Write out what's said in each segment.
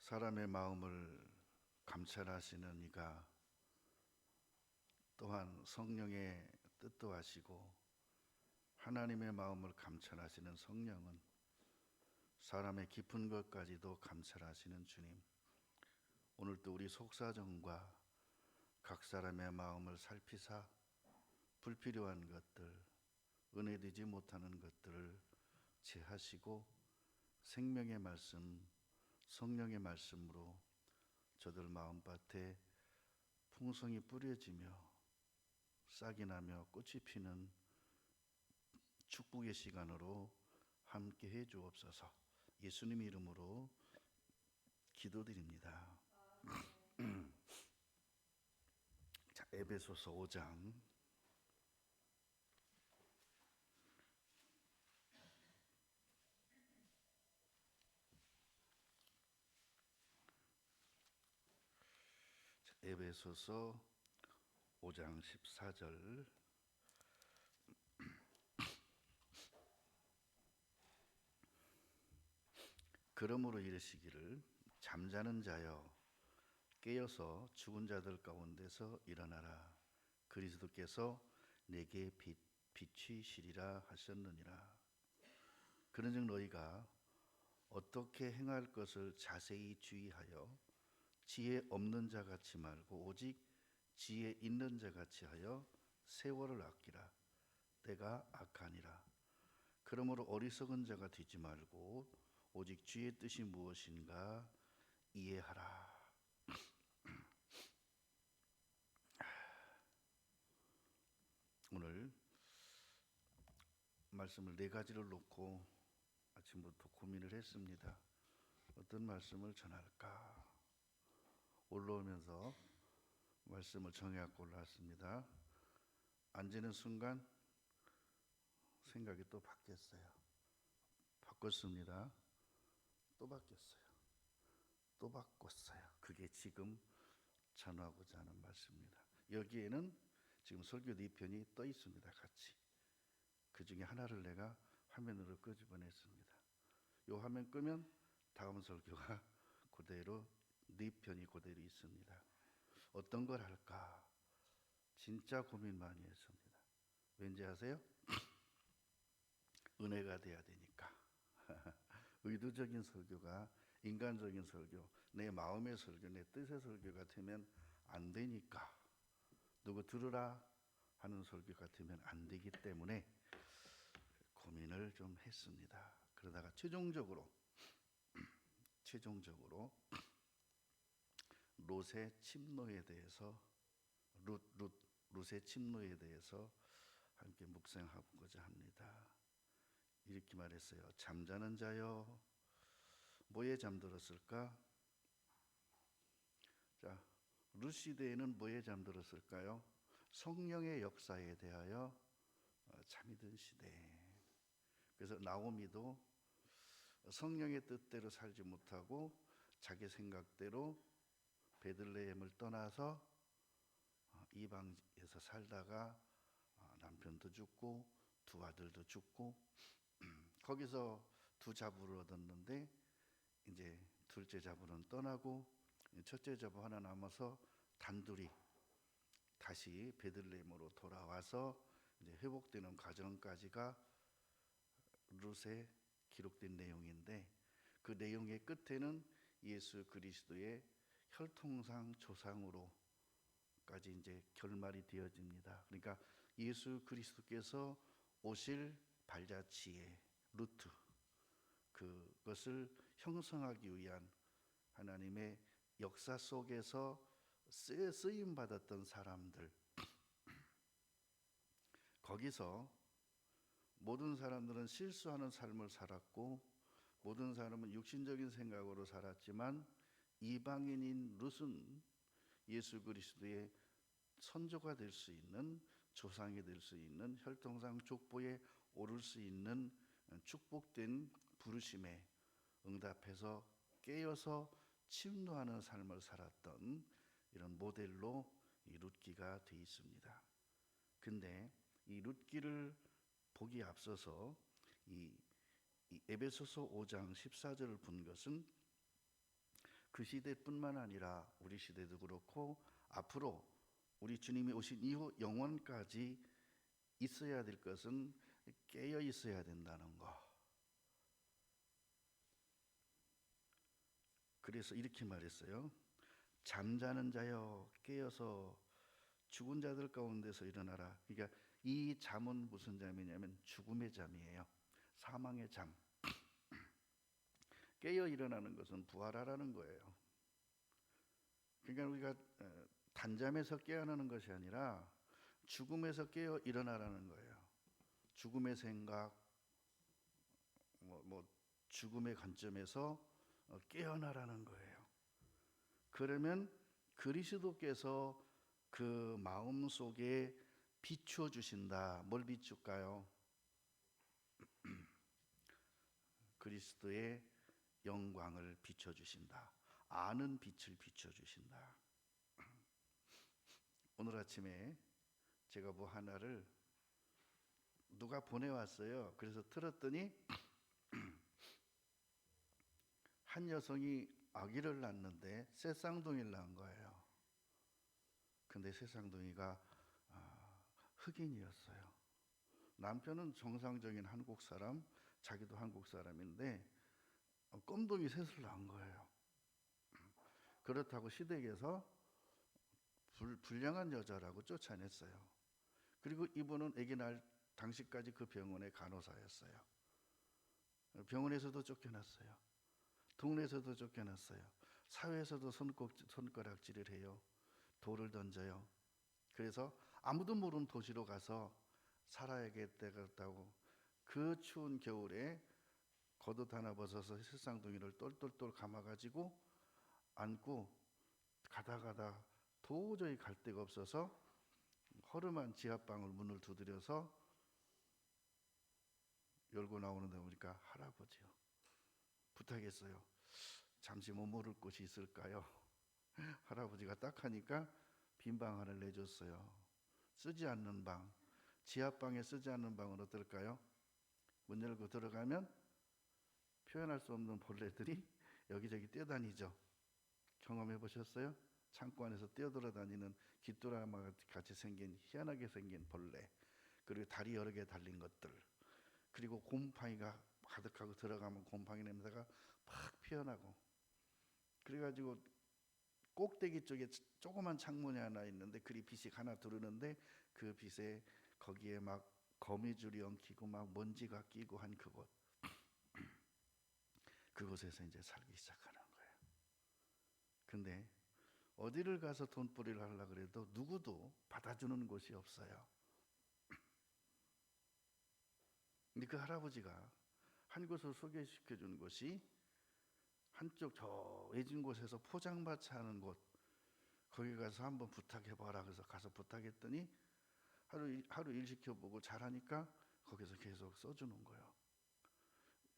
사람의 마음을 감찰하시는 이가 또한 성령의 뜻도 아시고 하나님의 마음을 감찰하시는 성령은 사람의 깊은 것까지도 감찰하시는 주님, 오늘도 우리 속사정과 각 사람의 마음을 살피사 불필요한 것들, 은혜되지 못하는 것들을 제하시고 생명의 말씀, 성령의 말씀으로 저들 마음밭에 풍성이 뿌려지며 싹이 나며 꽃이 피는 축복의 시간으로 함께 해 주옵소서. 예수님 이름으로 기도드립니다. 자, 에베소서 5장 에베소서 5장 14절. 그러므로 이르시기를 잠자는 자여 깨어서 죽은 자들 가운데서 일어나라. 그리스도께서 내게 빛이시리라 하셨느니라. 그런즉 너희가 어떻게 행할 것을 자세히 주의하여 지혜 없는 자 같이 말고 오직 지혜 있는 자 같이 하여 세월을 아끼라. 때가 악하니라. 그러므로 어리석은 자가 되지 말고 오직 주의 뜻이 무엇인가 이해하라. 오늘 말씀을 네 가지를 놓고 아침부터 고민을 했습니다. 어떤 말씀을 전할까? 올라오면서 말씀을 정해갖고 올라왔습니다. 앉는 순간 생각이 또 바뀌었어요. 바꿨습니다. 또 바뀌었어요. 또 바꿨어요. 그게 지금 전하고자 하는 말씀입니다. 여기에는 지금 설교 4편이 떠 있습니다. 같이. 그 중에 하나를 내가 화면으로 끄집어냈습니다. 이 화면 끄면 다음 설교가 그대로 4편이 그대로 있습니다. 어떤 걸 할까? 진짜 고민 많이 했습니다. 왠지 아세요? 은혜가 돼야 되니까. 의도적인 설교가 인간적인 설교, 내 마음의 설교, 내 뜻의 설교가 되면 안 되니까. 누구 들으라 하는 설교가 되면 안 되기 때문에 고민을 좀 했습니다. 그러다가 최종적으로 롯의 침노에 대해서 롯의 침노에 대해서 함께 묵상하고자 합니다. 이렇게 말했어요. 잠자는 자여 뭐에 잠들었을까? 자, 룻 시대에는 뭐에 잠들었을까요? 성령의 역사에 대하여 잠이 든 시대. 그래서 나오미도 성령의 뜻대로 살지 못하고 자기 생각대로 베들레헴을 떠나서 이방에서 살다가 남편도 죽고 두 아들도 죽고 거기서 두 자부를 얻었는데 이제 둘째 자부는 떠나고 첫째 자부 하나 남아서 단둘이 다시 베들레헴으로 돌아와서 이제 회복되는 과정까지가 룻에 기록된 내용인데 그 내용의 끝에는 예수 그리스도의 혈통상 조상으로까지 이제 결말이 되어집니다. 그러니까 예수 그리스도께서 오실 발자취의 루트, 그것을 형성하기 위한 하나님의 역사 속에서 쓰임 받았던 사람들, 거기서 모든 사람들은 실수하는 삶을 살았고 모든 사람은 육신적인 생각으로 살았지만 이방인인 룻은 예수 그리스도의 선조가 될 수 있는, 조상이 될 수 있는, 혈통상 족보에 오를 수 있는 축복된 부르심에 응답해서 깨어서 침노하는 삶을 살았던 이런 모델로 이 룻기가 되어 있습니다. 근데 이 룻기를 보기 앞서서 이 에베소서 5장 14절을 본 것은 그 시대뿐만 아니라 우리 시대도 그렇고 앞으로 우리 주님이 오신 이후 영원까지 있어야 될 것은 깨어 있어야 된다는 거. 그래서 이렇게 말했어요. 잠자는 자여 깨어서 죽은 자들 가운데서 일어나라. 그러니까 이 잠은 무슨 잠이냐면 죽음의 잠이에요. 사망의 잠. 깨어 일어나는 것은 부활하라는 거예요. 그러니까 우리가 단잠에서 깨어나는 것이 아니라 죽음에서 깨어 일어나라는 거예요. 죽음의 생각, 죽음의 관점에서 깨어나라는 거예요. 그러면 그리스도께서 그 마음 속에 비추어 주신다. 뭘 비출까요? 그리스도의 영광을 비춰 주신다. 아는 빛을 비춰 주신다. 오늘 아침에 제가 뭐 하나를 누가 보내왔어요. 그래서 틀었더니 한 여성이 아기를 낳는데 새쌍둥이를 낳은 거예요. 근데 새쌍둥이가 흑인이었어요. 남편은 정상적인 한국 사람, 자기도 한국 사람인데 껌둥이 셋을 낳은 거예요. 그렇다고 시댁에서 불량한 여자라고 쫓아냈어요. 그리고 이분은 아기 낳을 당시까지 그 병원의 간호사였어요. 병원에서도 쫓겨났어요. 동네에서도 쫓겨났어요. 사회에서도 손가락질을 해요. 돌을 던져요. 그래서 아무도 모르는 도시로 가서 살아야겠다고 그 추운 겨울에 겉옷 하나 벗어서 새쌍둥이를 똘똘똘 감아가지고 안고 가다 도저히 갈 데가 없어서 허름한 지하방을 문을 두드려서 열고 나오는데 보니까 할아버지요. 부탁했어요. 잠시 머무를 곳이 있을까요? 할아버지가 딱 하니까 빈 방 하나를 내줬어요. 쓰지 않는 방, 지하방에 쓰지 않는 방은 어떨까요? 문 열고 들어가면 표현할 수 없는 벌레들이 여기저기 뛰어다니죠. 경험해 보셨어요? 창고 안에서 뛰어돌아다니는 귀뚜라마 같이 생긴 희한하게 생긴 벌레, 그리고 다리 여러 개 달린 것들, 그리고 곰팡이가 가득하고 들어가면 곰팡이 냄새가 팍 피어나고, 그래가지고 꼭대기 쪽에 조그만 창문이 하나 있는데 그리 빛이 하나 들어오는데 그 빛에 거기에 막 거미줄이 엉키고 막 먼지가 끼고 한 그곳에서 이제 살기 시작하는 거예요. 근데 어디를 가서 돈벌이를 하려고 그래도 누구도 받아주는 곳이 없어요. 근데 그 할아버지가 한 곳을 소개시켜 준 곳이 한쪽 저 외진 곳에서 포장마차 하는 곳, 거기 가서 한번 부탁해봐라. 그래서 가서 부탁했더니 하루 일 시켜보고 잘하니까 거기서 계속 써주는 거예요.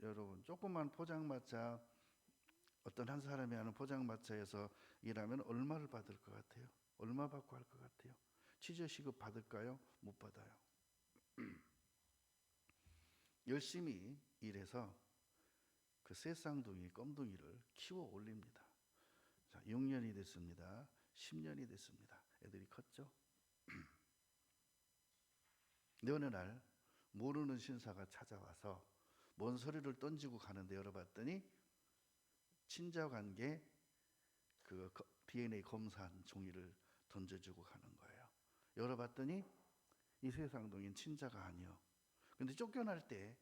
여러분, 조그만 포장마차, 어떤 한 사람이 하는 포장마차에서 일하면 얼마를 받을 것 같아요? 얼마 받고 할 것 같아요? 취재시급 받을까요? 못 받아요. 열심히 일해서 그 새쌍둥이, 껌둥이를 키워 올립니다. 자, 6년이 됐습니다. 10년이 됐습니다. 애들이 컸죠? 근데 어느 날 모르는 신사가 찾아와서 뭔 소리를 던지고 가는데 열어봤더니 친자관계 그 DNA 검사한 종이를 던져주고 가는 거예요. 열어봤더니 이 새쌍둥이는 친자가 아니요. 근데 쫓겨날 때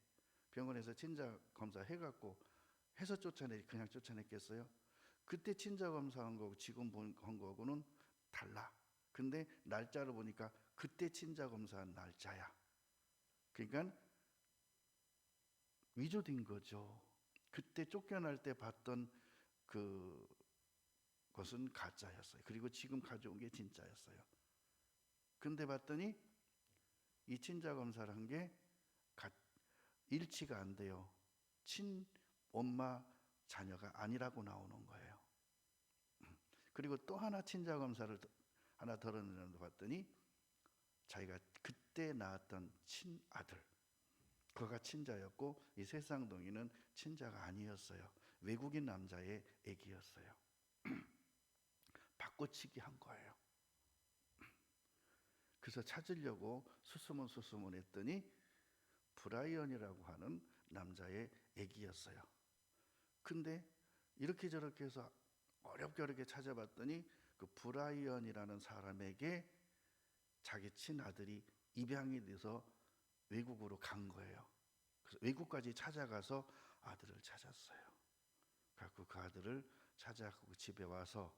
병원에서 친자 검사 해갖고 해서 그냥 쫓아냈겠어요? 그때 친자 검사한 거고 지금 한 거고는 달라. 근데 날짜를 보니까 그때 친자 검사한 날짜야. 그러니까 위조된 거죠. 그때 쫓겨날 때 봤던 그것은 가짜였어요. 그리고 지금 가져온 게 진짜였어요. 근데 봤더니 이 친자 검사를 한 게 일치가 안 돼요. 친엄마 자녀가 아니라고 나오는 거예요. 그리고 또 하나 친자 검사를 하나 덜어내는 봤더니 자기가 그때 낳았던 친아들, 그가 친자였고 이 새쌍둥이는 친자가 아니었어요. 외국인 남자의 아기였어요. 바꿔치기 한 거예요. 그래서 찾으려고 수소문했더니 브라이언이라고 하는 남자의 애기였어요. 근데 이렇게 저렇게 해서 어렵게 찾아봤더니 그 브라이언이라는 사람에게 자기 친아들이 입양이 돼서 외국으로 간 거예요. 그래서 외국까지 찾아가서 아들을 찾았어요. 그래서 그 아들을 찾아가고 집에 와서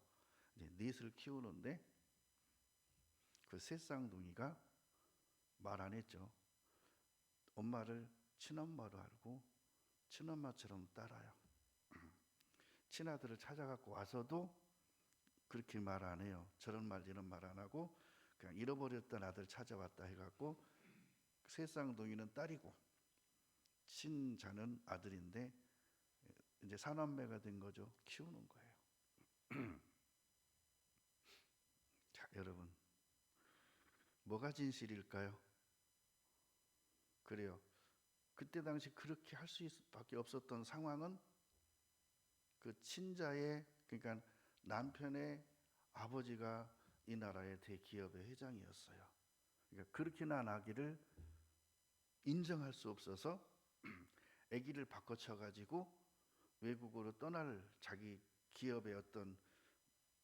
이제 넷을 키우는데 그 새 쌍둥이가 말 안 했죠. 엄마를 친엄마로 알고 친엄마처럼 따라요. 친아들을 찾아갖고 와서도 그렇게 말 안 해요. 저런 말 이런 말 안 하고 그냥 잃어버렸던 아들 찾아왔다 해갖고 새 쌍둥이는 딸이고 친자는 아들인데 이제 사남매가 된 거죠. 키우는 거예요. 자, 여러분 뭐가 진실일까요? 그래요. 그때 당시 그렇게 할 수밖에 없었던 상황은 그 친자의 그러니까 남편의 아버지가 이 나라의 대기업의 회장이었어요. 그러니까 그렇게나 나기를 인정할 수 없어서 아기를 바꿔쳐가지고 외국으로 떠날 자기 기업의 어떤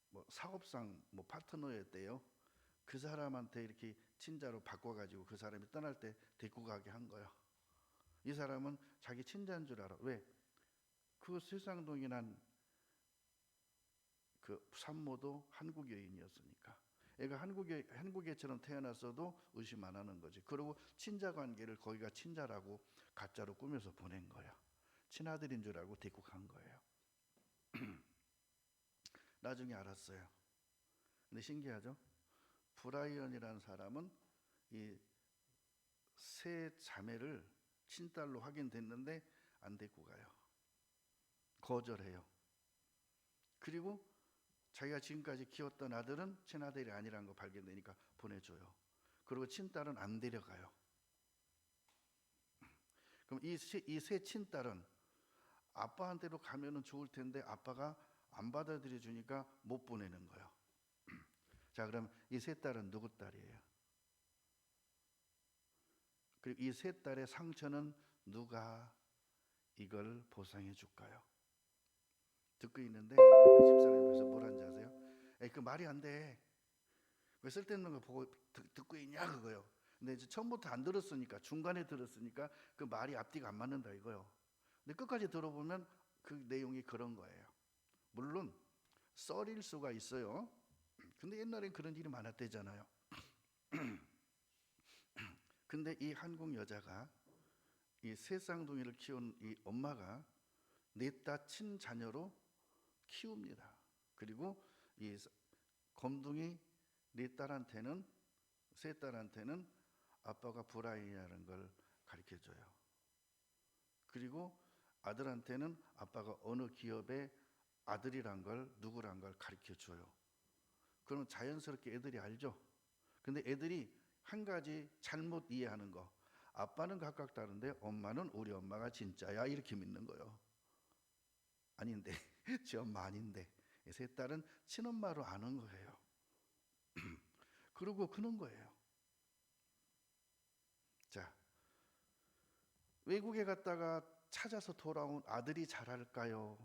뭐 사업상 뭐 파트너였대요. 그 사람한테 이렇게 친자로 바꿔가지고 그 사람이 떠날 때 데리고 가게 한 거예요. 이 사람은 자기 친자인 줄 알아. 왜? 그 세상동이란 그 산모도 한국 여인이었으니까. 애가 한국애처럼 태어났어도 의심 안 하는 거지. 그리고 친자 관계를 거기가 친자라고 가짜로 꾸며서 보낸 거야. 친아들인 줄 알고 데리고 간 거예요. 나중에 알았어요. 근데 신기하죠? 브라이언이라는 사람은 이 세 자매를 친딸로 확인됐는데 안 데리고 가요. 거절해요. 그리고 자기가 지금까지 키웠던 아들은 친아들이 아니라는 거 발견되니까 보내줘요. 그리고 친딸은 안 데려가요. 그럼 이 세 친딸은 아빠한테로 가면은 좋을 텐데 아빠가 안 받아들여 주니까 못 보내는 거예요. 자, 그럼 이 세 딸은 누구 딸이에요? 그리고 이 세 딸의 상처는 누가 이걸 보상해 줄까요? 듣고 있는데 집사님 옆에서 뭐라는지 아세요? 에이, 그 말이 안 돼. 왜 쓸데없는 거 보고 듣고 있냐 그거요. 근데 이제 처음부터 안 들었으니까 중간에 들었으니까 그 말이 앞뒤가 안 맞는다 이거요. 근데 끝까지 들어보면 그 내용이 그런 거예요. 물론 썰일 수가 있어요. 근데 옛날엔 그런 일이 많았대잖아요. 근데 이 한국 여자가 이 세 쌍둥이를 키운 이 엄마가 넷다 친자녀로 키웁니다. 그리고 이 검둥이 네 딸한테는 세 딸한테는 아빠가 브라이언이라는 걸 가르쳐줘요. 그리고 아들한테는 아빠가 어느 기업의 아들이란 걸 누구란 걸 가르쳐줘요. 그럼 자연스럽게 애들이 알죠. 근데 애들이 한 가지 잘못 이해하는 거. 아빠는 각각 다른데 엄마는 우리 엄마가 진짜야 이렇게 믿는 거예요. 아닌데 지 엄마 아닌데 세 딸은 친엄마로 아는 거예요. 그러고 그런 거예요. 자, 외국에 갔다가 찾아서 돌아온 아들이 잘할까요?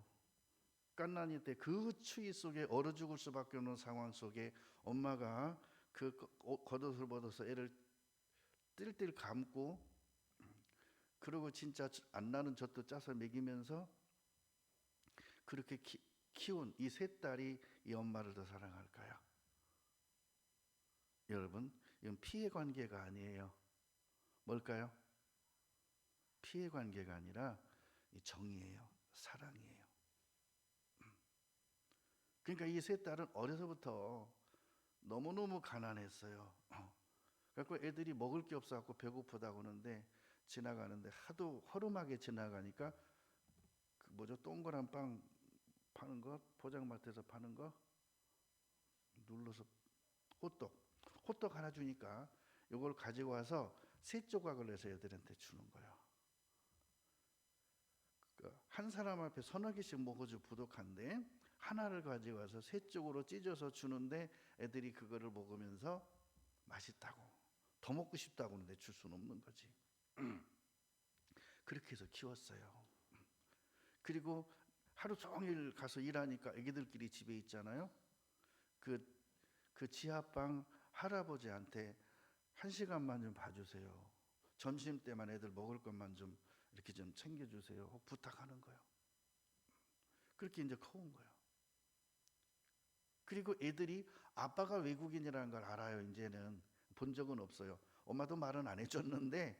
갓난이 때 그 추위 속에 얼어 죽을 수밖에 없는 상황 속에 엄마가 그 겉옷을 벗어서 애를 뜰뜰 감고 그리고 진짜 안 나는 젖도 짜서 먹이면서 그렇게 키운 이 세 딸이 이 엄마를 더 사랑할까요? 여러분, 이건 피해 관계가 아니에요. 뭘까요? 피해 관계가 아니라 이 정이에요. 사랑이에요. 그러니까 이 세 딸은 어려서부터 너무너무 가난했어요. 그래서 애들이 먹을 게 없어갖고 배고프다고 하는데 지나가는데 하도 허름하게 지나가니까 그 뭐죠? 동그란 빵 파는 거 포장마트에서 파는 거 눌러서 호떡 하나 주니까 이걸 가지고 와서 세 조각을 내서 애들한테 주는 거예요. 한 사람 앞에 서너 개씩 먹어도 부족한데 하나를 가져와서 세 쪽으로 찢어서 주는데 애들이 그거를 먹으면서 맛있다고, 더 먹고 싶다고 하는데 줄 수는 없는 거지. 그렇게 해서 키웠어요. 그리고 하루 종일 가서 일하니까 애기들끼리 집에 있잖아요. 그 지하방 할아버지한테 1시간만 좀 봐주세요. 점심 때만 애들 먹을 것만 좀 이렇게 좀 챙겨주세요. 부탁하는 거예요. 그렇게 이제 커온 거예요. 그리고 애들이 아빠가 외국인이라는 걸 알아요. 이제는 본 적은 없어요. 엄마도 말은 안 해줬는데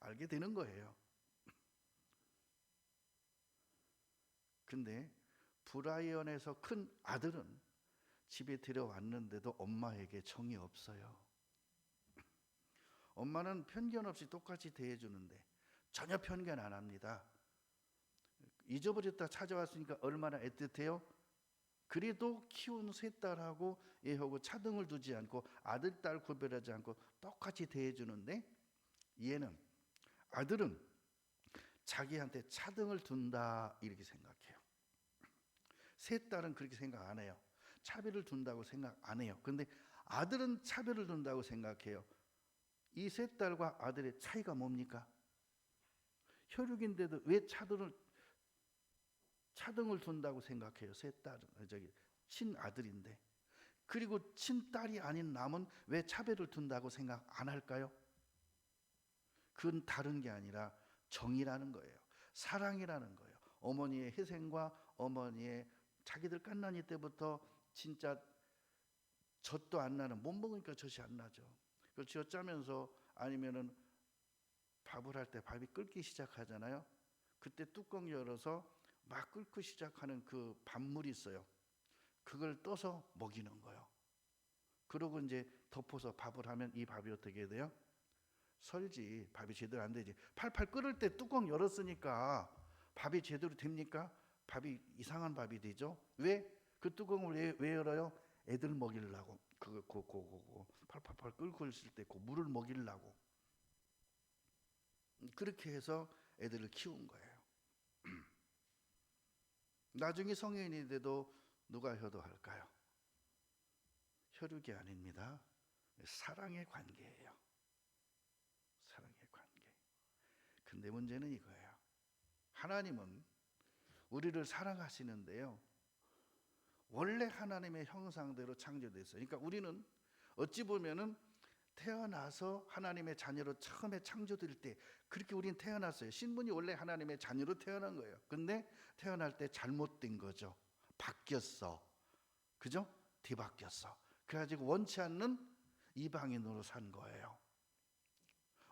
알게 되는 거예요. 근데 브라이언에서 큰 아들은 집에 들여왔는데도 엄마에게 정이 없어요. 엄마는 편견 없이 똑같이 대해주는데 전혀 편견 안 합니다. 잊어버렸다 찾아왔으니까 얼마나 애틋해요. 그래도 키운 세 딸하고 얘하고 차등을 두지 않고 아들 딸 구별하지 않고 똑같이 대해주는데, 얘는 아들은 자기한테 차등을 둔다 이렇게 생각해요. 세 딸은 그렇게 생각 안 해요. 차별을 둔다고 생각 안 해요. 근데 아들은 차별을 둔다고 생각해요. 이 세 딸과 아들의 차이가 뭡니까? 혈육인데도 왜 차등을 둔다고 생각해요? 세 딸은 친아들인데. 그리고 친딸이 아닌 남은 왜 차별을 둔다고 생각 안 할까요? 그건 다른 게 아니라 정이라는 거예요. 사랑이라는 거예요. 어머니의 희생과 어머니의 자기들 갓난이 때부터 진짜 젖도 안 나는, 못 먹으니까 젖이 안 나죠. 그걸 쥐어 짜면서 아니면은 밥을 할 때 밥이 끓기 시작하잖아요. 그때 뚜껑 열어서 막 끓기 시작하는 그 밥물이 있어요. 그걸 떠서 먹이는 거예요. 그러고 이제 덮어서 밥을 하면 이 밥이 어떻게 돼요? 설지. 밥이 제대로 안 되지. 팔팔 끓을 때 뚜껑 열었으니까 밥이 제대로 됩니까? 밥이 이상한 밥이 되죠. 왜? 그 뚜껑을 왜 열어요? 애들 먹이려고. 그거 팔팔팔 끓고 있을 때 그 물을 먹이려고. 그렇게 해서 애들을 키운 거예요. 나중에 성인이 돼도 누가 효도할까요? 혈육이 아닙니다. 사랑의 관계예요. 사랑의 관계. 근데 문제는 이거예요. 하나님은 우리를 사랑하시는데요, 원래 하나님의 형상대로 창조됐어요. 그러니까 우리는 어찌 보면은 태어나서 하나님의 자녀로 처음에 창조될 때 그렇게 우리는 태어났어요. 신분이 원래 하나님의 자녀로 태어난 거예요. 근데 태어날 때 잘못된 거죠. 바뀌었어. 그죠? 뒤바뀌었어. 그래가지고 원치 않는 이방인으로 산 거예요.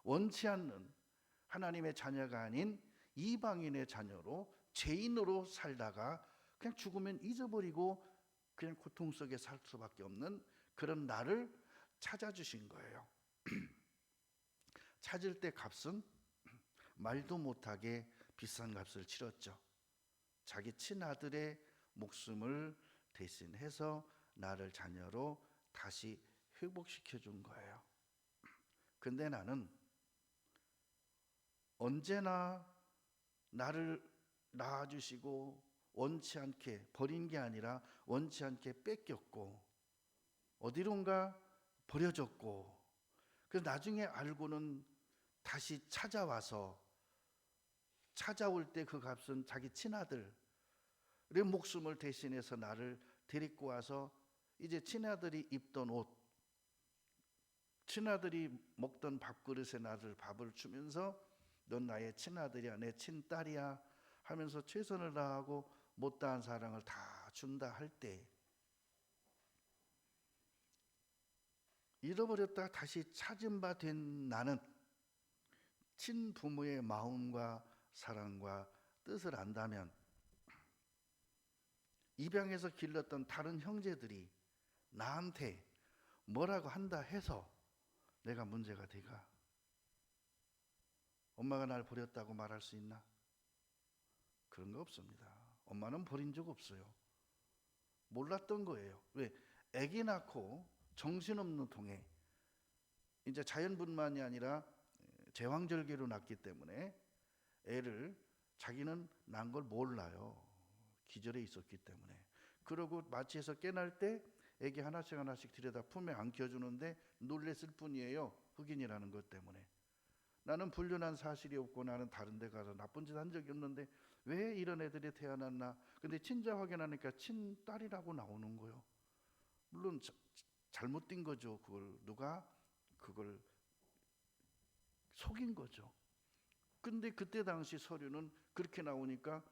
원치 않는 하나님의 자녀가 아닌 이방인의 자녀로, 죄인으로 살다가 그냥 죽으면 잊어버리고 그냥 고통 속에 살 수밖에 없는 그런 나를 찾아주신 거예요. 찾을 때 값은 말도 못하게 비싼 값을 치렀죠. 자기 친아들의 목숨을 대신해서 나를 자녀로 다시 회복시켜 준 거예요. 근데 나는 언제나 나를 낳아주시고 원치 않게 버린 게 아니라 원치 않게 뺏겼고 어디론가 버려졌고, 그래서 나중에 알고는 다시 찾아와서, 찾아올 때 그 값은 자기 친아들의 목숨을 대신해서 나를 데리고 와서 이제 친아들이 입던 옷, 친아들이 먹던 밥그릇에 나를 밥을 주면서 넌 나의 친아들이야, 내 친딸이야 하면서 최선을 다하고 못다한 사랑을 다 준다 할 때, 잃어버렸다 다시 찾은 바 된 나는 친부모의 마음과 사랑과 뜻을 안다면 입양해서 길렀던 다른 형제들이 나한테 뭐라고 한다 해서 내가 문제가 되가? 엄마가 날 버렸다고 말할 수 있나? 그런 거 없습니다. 엄마는 버린 적 없어요. 몰랐던 거예요. 왜? 아기 낳고 정신없는 통에, 이제 자연분만이 아니라 제왕절개로 낳기 때문에 애를 자기는 난 걸 몰라요. 기절해 있었기 때문에. 그러고 마취해서 깨날 때 애기 하나씩 하나씩 들여다 품에 안겨주는데 놀랬을 뿐이에요. 흑인이라는 것 때문에. 나는 불륜한 사실이 없고 나는 다른 데 가서 나쁜 짓 한 적이 없는데 왜 이런 애들이 태어났나. 근데 친자 확인하니까 친딸이라고 나오는 거예요. 물론 잘못된 거죠. 그걸 누가 그걸 속인 거죠. 근데 그때 당시 서류는 그렇게 나오니까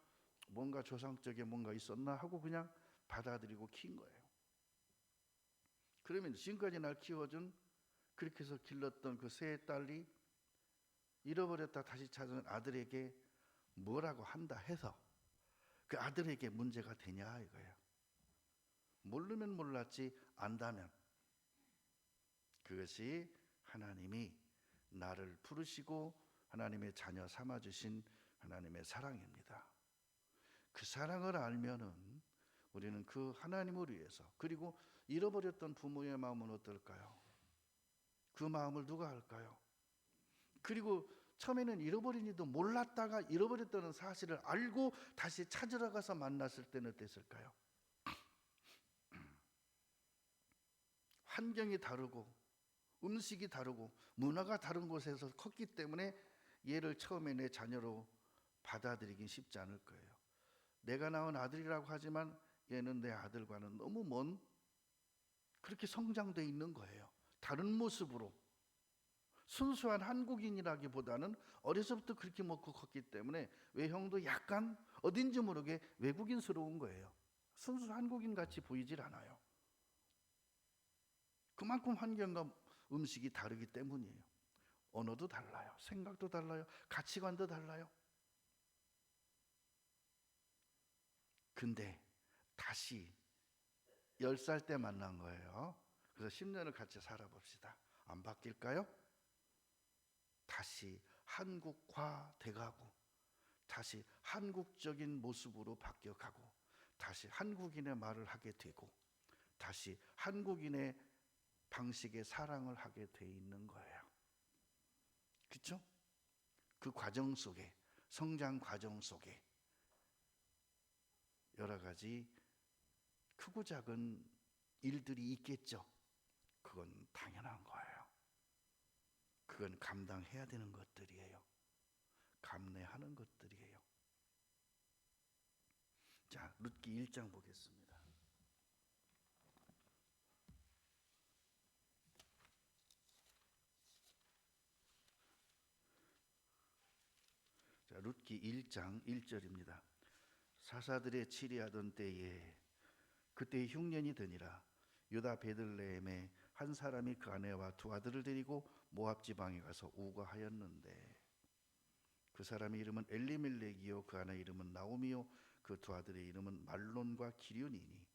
뭔가 조상적인 뭔가 있었나 하고 그냥 받아들이고 킨 거예요. 그러면 지금까지 날 키워준, 그렇게 해서 길렀던 그 세 딸이 잃어버렸다 다시 찾은 아들에게 뭐라고 한다 해서 그 아들에게 문제가 되냐 이거예요. 모르면 몰랐지 안다면 그것이 하나님이 나를 부르시고 하나님의 자녀 삼아주신 하나님의 사랑입니다. 그 사랑을 알면은 우리는 그 하나님을 위해서, 그리고 잃어버렸던 부모의 마음은 어떨까요? 그 마음을 누가 알까요? 그리고 처음에는 잃어버린지도 몰랐다가 잃어버렸다는 사실을 알고 다시 찾으러 가서 만났을 때는 어땠을까요? 환경이 다르고 음식이 다르고 문화가 다른 곳에서 컸기 때문에 얘를 처음에 내 자녀로 받아들이긴 쉽지 않을 거예요. 내가 낳은 아들이라고 하지만 얘는 내 아들과는 너무 먼, 그렇게 성장돼 있는 거예요. 다른 모습으로. 순수한 한국인이라기보다는 어려서부터 그렇게 먹고 컸기 때문에 외형도 약간 어딘지 모르게 외국인스러운 거예요. 순수 한국인 같이 보이질 않아요. 그만큼 환경과 음식이 다르기 때문이에요. 언어도 달라요. 생각도 달라요. 가치관도 달라요. 근데 다시 10살 때 만난 거예요. 그래서 10년을 같이 살아봅시다. 안 바뀔까요? 다시 한국화 돼가고 다시 한국적인 모습으로 바뀌어가고 다시 한국인의 말을 하게 되고 다시 한국인의 방식의 사랑을 하게 돼 있는 거예요. 그렇죠? 그 과정 속에, 성장 과정 속에 여러 가지 크고 작은 일들이 있겠죠. 그건 당연한 거예요. 그건 감당해야 되는 것들이에요. 감내하는 것들이에요. 자, 룻기 1장 보겠습니다. 자, 룻기 1장 1절입니다. 사사들의 치리하던 때에 그때 흉년이 드니라. 유다 베들레헴에 한 사람이 그 아내와 두 아들을 데리고 모압 지방에 가서 우거하였는데 그 사람의 이름은 엘리멜렉이요 그 아내 이름은 나오미요 그 두 아들의 이름은 말론과 기륜이니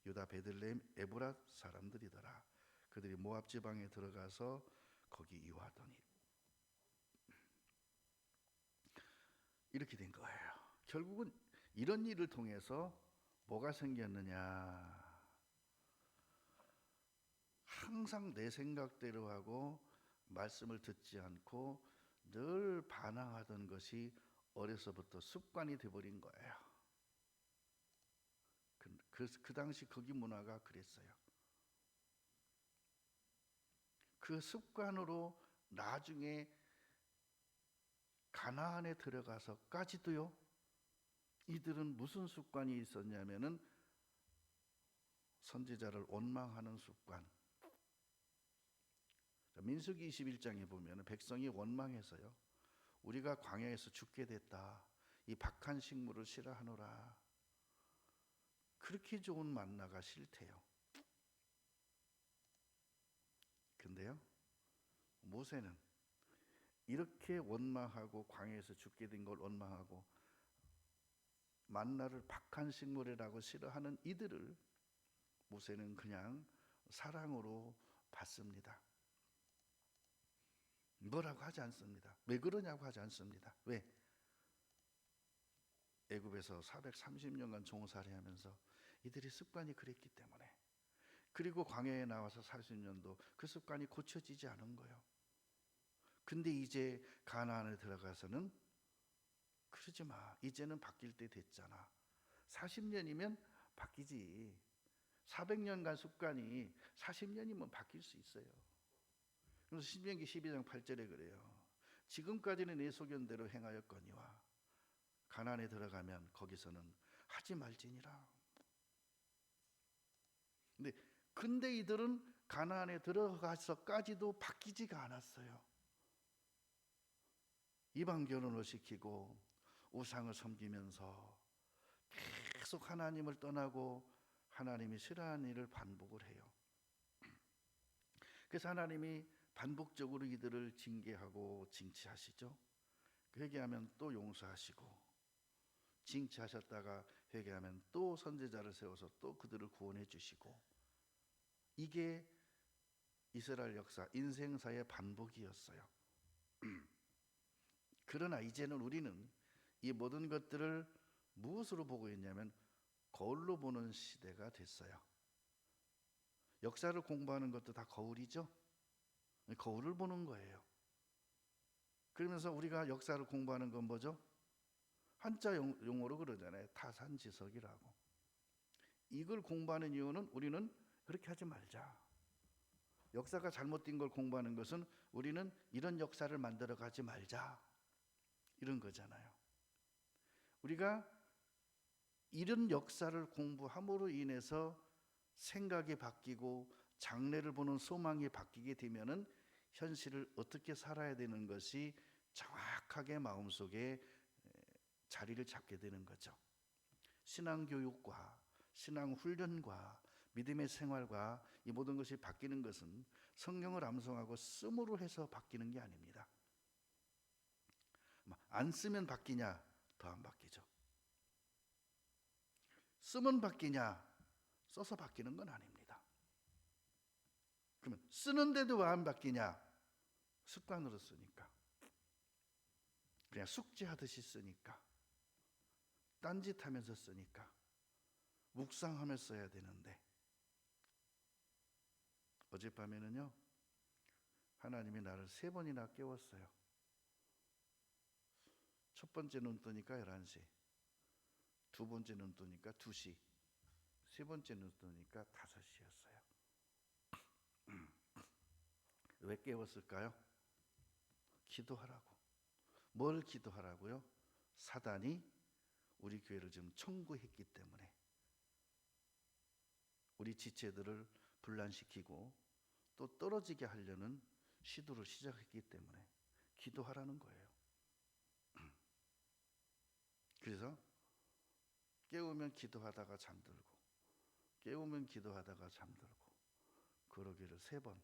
유다 베들레헴 에브라 사람들이더라. 그들이 모압 지방에 들어가서 거기 유하더니 이렇게 된 거예요. 결국은 이런 일을 통해서 뭐가 생겼느냐? 항상 내 생각대로 하고 말씀을 듣지 않고 늘 반항하던 것이 어려서부터 습관이 돼버린 거예요. 그 당시 거기 문화가 그랬어요. 그 습관으로 나중에 가나안에 들어가서까지도요. 이들은 무슨 습관이 있었냐면은 선지자를 원망하는 습관. 민수기 21장에 보면 백성이 원망해서요. 우리가 광야에서 죽게 됐다. 이 박한 식물을 싫어하노라. 그렇게 좋은 만나가 싫대요. 근데요. 모세는 이렇게 원망하고 광야에서 죽게 된 걸 원망하고 만나를 박한 식물이라고 싫어하는 이들을 모세는 그냥 사랑으로 받습니다. 뭐라고 하지 않습니다. 왜 그러냐고 하지 않습니다. 왜? 애굽에서 430년간 종살이 하면서 이들이 습관이 그랬기 때문에. 그리고 광야에 나와서 40년도 그 습관이 고쳐지지 않은 거예요. 근데 이제 가나안에 들어가서는 그러지 마. 이제는 바뀔 때 됐잖아. 40년이면 바뀌지. 400년간 습관이 40년이면 바뀔 수 있어요. 그래서 신명기 12장 8절에 그래요. 지금까지는 내 소견대로 행하였거니와 가나안에 들어가면 거기서는 하지 말지니라. 근데 이들은 가나안에 들어가서까지도 바뀌지가 않았어요. 이방 결혼을 시키고 우상을 섬기면서 계속 하나님을 떠나고 하나님이 싫어하는 일을 반복을 해요. 그래서 하나님이 반복적으로 이들을 징계하고 징치하시죠. 회개하면 또 용서하시고, 징치하셨다가 회개하면 또 선지자를 세워서 또 그들을 구원해 주시고, 이게 이스라엘 역사, 인생사의 반복이었어요. 그러나 이제는 우리는 이 모든 것들을 무엇으로 보고 있냐면 거울로 보는 시대가 됐어요. 역사를 공부하는 것도 다 거울이죠. 거울을 보는 거예요. 그러면서 우리가 역사를 공부하는 건 뭐죠? 한자 용어로 그러잖아요. 타산지석이라고. 이걸 공부하는 이유는 우리는 그렇게 하지 말자. 역사가 잘못된 걸 공부하는 것은 우리는 이런 역사를 만들어 가지 말자. 이런 거잖아요. 우리가 이런 역사를 공부함으로 인해서 생각이 바뀌고 장래를 보는 소망이 바뀌게 되면은 현실을 어떻게 살아야 되는 것이 정확하게 마음속에 자리를 잡게 되는 거죠. 신앙교육과 신앙훈련과 믿음의 생활과 이 모든 것이 바뀌는 것은 성경을 암송하고 씀으로 해서 바뀌는 게 아닙니다. 안 쓰면 바뀌냐? 더 안 바뀌죠. 쓰면 바뀌냐? 써서 바뀌는 건 아닙니다. 그러면 쓰는데도 왜 안 바뀌냐? 습관으로 쓰니까. 그냥 숙제하듯이 쓰니까. 딴짓하면서 쓰니까. 묵상하면서 써야 되는데. 어젯밤에는요, 하나님이 나를 3번이나 깨웠어요. 첫 번째 눈 뜨니까 11시, 두 번째 눈 뜨니까 2시, 세 번째 눈 뜨니까 5시였어요. 왜 깨웠을까요? 기도하라고. 뭘 기도하라고요? 사단이 우리 교회를 지금 청구했기 때문에 우리 지체들을 분란시키고 또 떨어지게 하려는 시도를 시작했기 때문에 기도하라는 거예요. 그래서 깨우면 기도하다가 잠들고, 깨우면 기도하다가 잠들고, 그러기를 3번.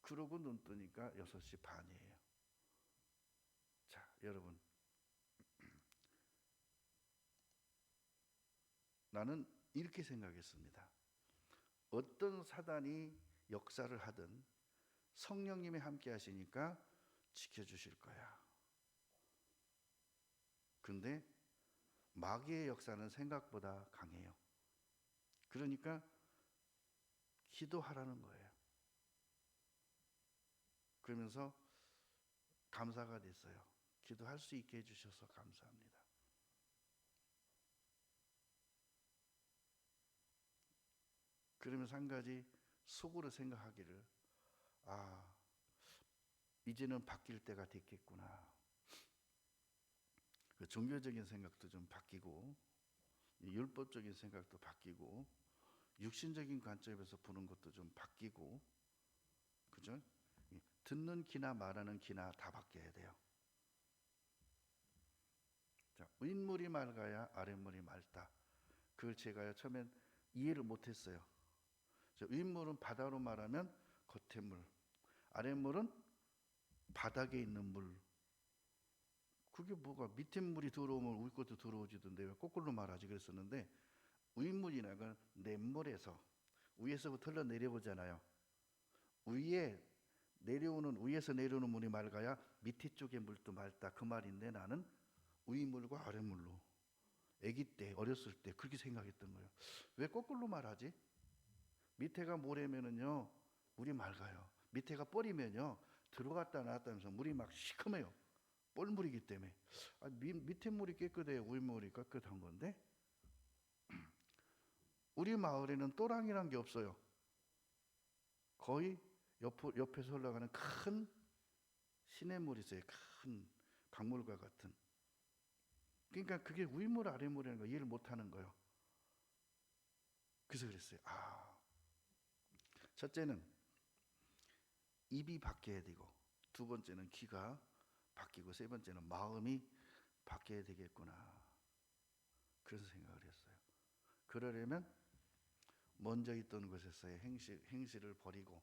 그러고 눈 뜨니까 6시 반이에요. 자, 여러분, 나는 이렇게 생각했습니다. 어떤 사단이 역사를 하든 성령님이 함께 하시니까 지켜주실 거야. 근데 마귀의 역사는 생각보다 강해요. 그러니까 기도하라는 거예요. 그러면서 감사가 됐어요. 기도할 수 있게 해주셔서 감사합니다. 그러면서 한 가지 속으로 생각하기를, 이제는 바뀔 때가 됐겠구나. 그 종교적인 생각도 좀 바뀌고, 율법적인 생각도 바뀌고, 육신적인 관점에서 보는 것도 좀 바뀌고, 그죠? 듣는 귀나 말하는 귀나 다 바뀌어야 돼요. 자, 윗물이 맑아야 아랫물이 맑다. 그걸 제가 처음엔 이해를 못했어요. 윗물은 바다로 말하면 겉의 물, 아랫물은 바닥에 있는 물. 그게 뭐가 밑에 물이 들어오면 위 것도 들어오지던데 왜 거꾸로 말하지 그랬었는데, 윗물이나 건 냇물에서 위에서부터 흘러 내려오잖아요. 위에서 내려오는 물이 맑아야 밑에 쪽의 물도 맑다, 그 말인데 나는 윗물과 아랫물로 아기 때 어렸을 때 그렇게 생각했던 거예요. 왜 거꾸로 말하지? 밑에가 모래면은요 물이 맑아요. 밑에가 뻘이면요 들어갔다 나왔다 하면서 물이 막 시커매요. 뻘물이기 때문에. 밑에 물이 깨끗해야 윗물이 깨끗한 건데, 우리 마을에는 또랑이란 게 없어요. 거의 옆에서 흘러가는 큰 시냇물이 있어요. 큰 강물과 같은. 그러니까 그게 윗물 아랫물이라는 거 이해를 못하는 거예요. 그래서 그랬어요. 첫째는 입이 바뀌어야 되고, 두 번째는 귀가 바뀌고, 세 번째는 마음이 바뀌어야 되겠구나. 그래서 생각을 했어요. 그러려면 먼저 있던 곳에서의 행실을 버리고,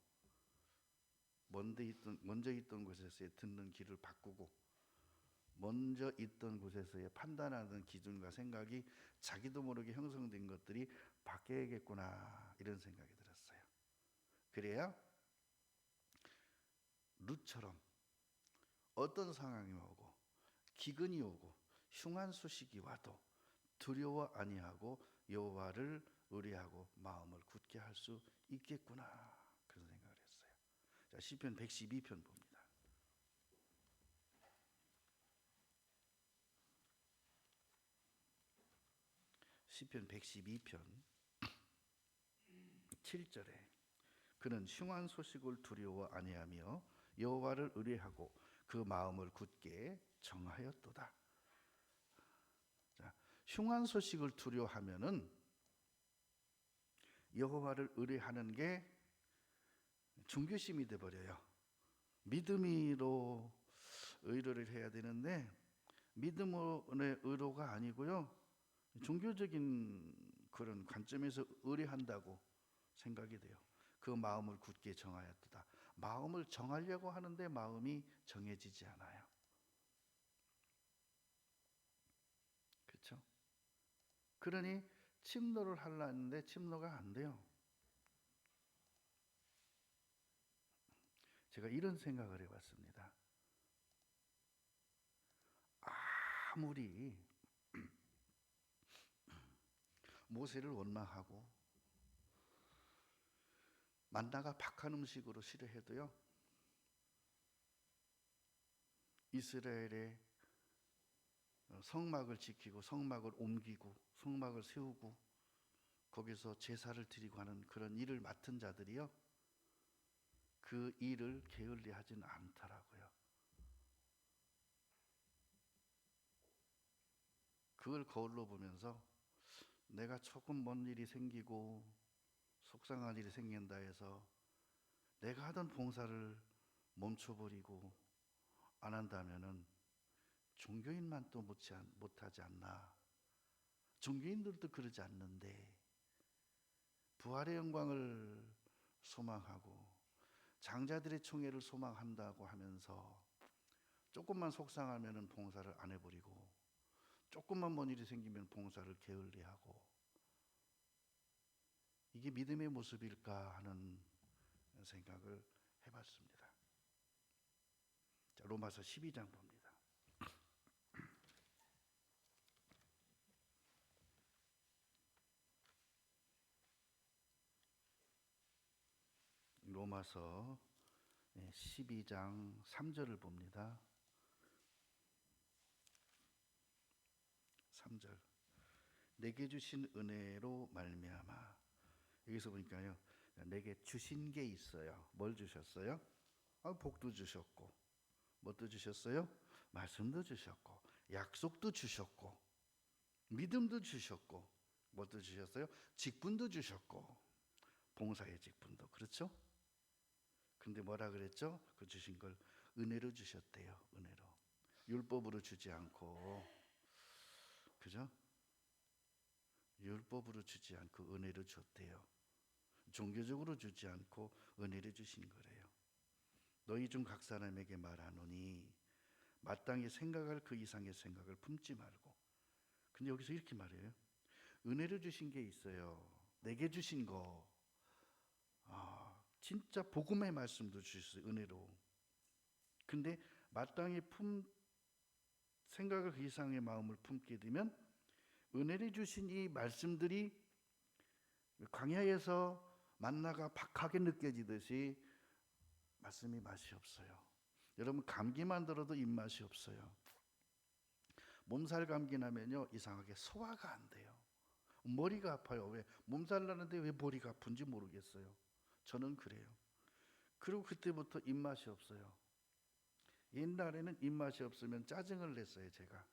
먼저 있던 곳에서의 듣는 귀를 바꾸고, 먼저 있던 곳에서의 판단하는 기준과 생각이 자기도 모르게 형성된 것들이 바뀌어야겠구나, 이런 생각이 들었어요. 그래야 룻처럼 어떤 상황이 오고 기근이 오고 흉한 소식이 와도 두려워 아니하고 여호와를 의뢰하고 마음을 굳게 할 수 있겠구나, 그런 생각을 했어요. 자, 시편 112편 봅니다. 시편 112편 7절에 그는 흉한 소식을 두려워 아니하며 여호와를 의뢰하고 그 마음을 굳게 정하였도다. 자, 흉한 소식을 두려워하면은 여호와를 의뢰하는 게 종교심이 돼 버려요. 믿음으로 의뢰를 해야 되는데 믿음의 의로가 아니고요, 종교적인 그런 관점에서 의뢰한다고 생각이 돼요. 그 마음을 굳게 정하였도다. 마음을 정하려고 하는데 마음이 정해지지 않아요. 그렇죠? 그러니 침노를 하려 했는데 침노가 안 돼요. 제가 이런 생각을 해봤습니다. 아무리 모세를 원망하고 만나가 박한 음식으로 싫어해도요, 이스라엘의 성막을 지키고 성막을 옮기고 성막을 세우고 거기서 제사를 드리고 하는 그런 일을 맡은 자들이요, 그 일을 게을리하지는 않더라고요. 그걸 거울로 보면서 내가 조금 먼 일이 생기고 속상한 일이 생긴다 해서 내가 하던 봉사를 멈춰버리고 안 한다면은 종교인만 또 못하지 않나. 종교인들도 그러지 않는데 부활의 영광을 소망하고 장자들의 총회를 소망한다고 하면서 조금만 속상하면은 봉사를 안 해버리고 조금만 먼 일이 생기면 봉사를 게을리하고, 이게 믿음의 모습일까 하는 생각을 해봤습니다. 자, 로마서 12장 봅니다. 로마서 12장 3절을 봅니다. 3절. 내게 주신 은혜로 말미암아. 여기서 보니까요, 내게 주신 게 있어요. 뭘 주셨어요? 복도 주셨고, 뭣도 주셨어요? 말씀도 주셨고, 약속도 주셨고, 믿음도 주셨고, 뭣도 주셨어요? 직분도 주셨고, 봉사의 직분도. 그렇죠? 근데 뭐라 그랬죠? 그 주신 걸 은혜로 주셨대요. 은혜로. 율법으로 주지 않고, 그죠? 율법으로 주지 않고 은혜로 줬대요. 종교적으로 주지 않고 은혜를 주신 거래요. 너희 중 각 사람에게 말하노니 마땅히 생각할 그 이상의 생각을 품지 말고. 근데 여기서 이렇게 말해요. 은혜로 주신 게 있어요. 내게 주신 거. 진짜 복음의 말씀도 주셨어요. 은혜로. 근데 마땅히 생각을 그 이상의 마음을 품게 되면 은혜를 주신 이 말씀들이 광야에서 만나가 박하게 느껴지듯이 말씀이 맛이 없어요. 여러분, 감기만 들어도 입맛이 없어요. 몸살 감기 나면요 이상하게 소화가 안 돼요. 머리가 아파요. 왜? 몸살 나는데 왜 머리가 아픈지 모르겠어요. 저는 그래요. 그리고 그때부터 입맛이 없어요. 옛날에는 입맛이 없으면 짜증을 냈어요. 제가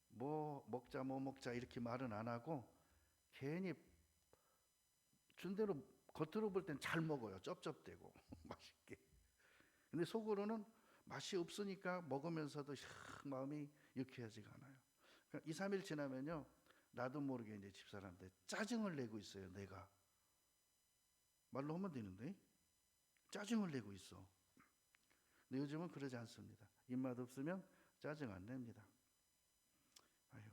뭐 먹자 이렇게 말은 안 하고 괜히 준 대로 겉으로 볼 땐 잘 먹어요. 쩝쩝대고 맛있게. 근데 속으로는 맛이 없으니까 먹으면서도 마음이 유쾌하지가 않아요. 그러니까 2, 3일 지나면요 나도 모르게 이제 집사람한테 짜증을 내고 있어요. 내가 말로 하면 되는데 짜증을 내고 있어. 근데 요즘은 그러지 않습니다. 입맛 없으면 짜증 안 냅니다. 아유,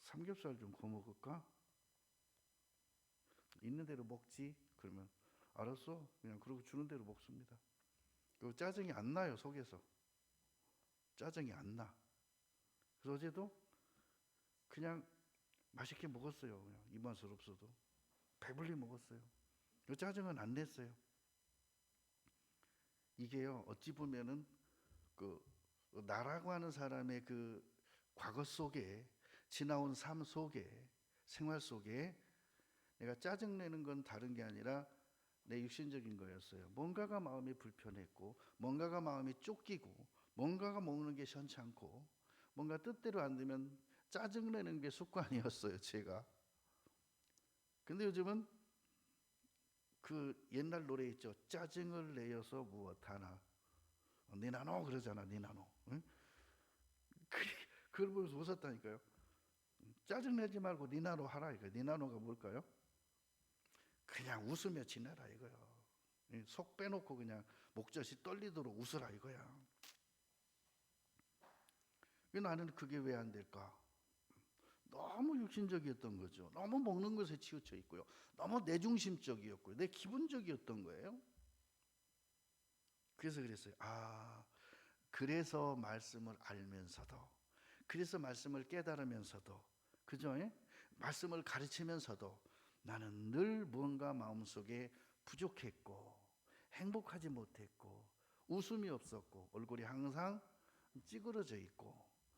삼겹살 좀 구워 먹을까? 있는 대로 먹지. 그러면 알았어. 그냥 그러고 주는 대로 먹습니다. 그리고 짜증이 안 나요. 속에서 짜증이 안 나. 그래서 어제도 그냥 맛있게 먹었어요. 그냥 입맛을 없어도 배불리 먹었어요. 그 짜증은 안 냈어요. 이게요 어찌 보면은 그 나라고 하는 사람의 그 과거 속에 지나온 삶 속에 생활 속에 내가 짜증내는 건 다른 게 아니라 내 육신적인 거였어요. 뭔가가 마음이 불편했고 뭔가가 마음이 쫓기고 뭔가가 먹는 게 시원찮고 뭔가 뜻대로 안 되면 짜증내는 게 습관이었어요. 제가. 근데 요즘은 그 옛날 노래 있죠. 짜증을 내어서 무엇하나. 니나노 그러잖아. 니나노. 응? 그걸 보면서 웃었다니까요. 짜증내지 말고 니나노 하라 이거. 니나노가 뭘까요? 그냥 웃으며 지내라 이거야. 속 빼놓고 그냥 목젖이 떨리도록 웃으라 이거야. 나는 그게 왜 안 될까? 너무 육신적이었던 거죠. 너무 먹는 것에 치우쳐 있고요. 너무 내중심적이었고요. 내 기분적이었던 거예요. 그래서 그랬어요. 그래서 말씀을 알면서도, 그래서 말씀을 깨달으면서도, 그죠? 말씀을 가르치면서도 나는 늘 무언가 마음속에 부족했고 행복하지 못했고 웃음이 없었고 얼굴이 항상 찌그러져 있고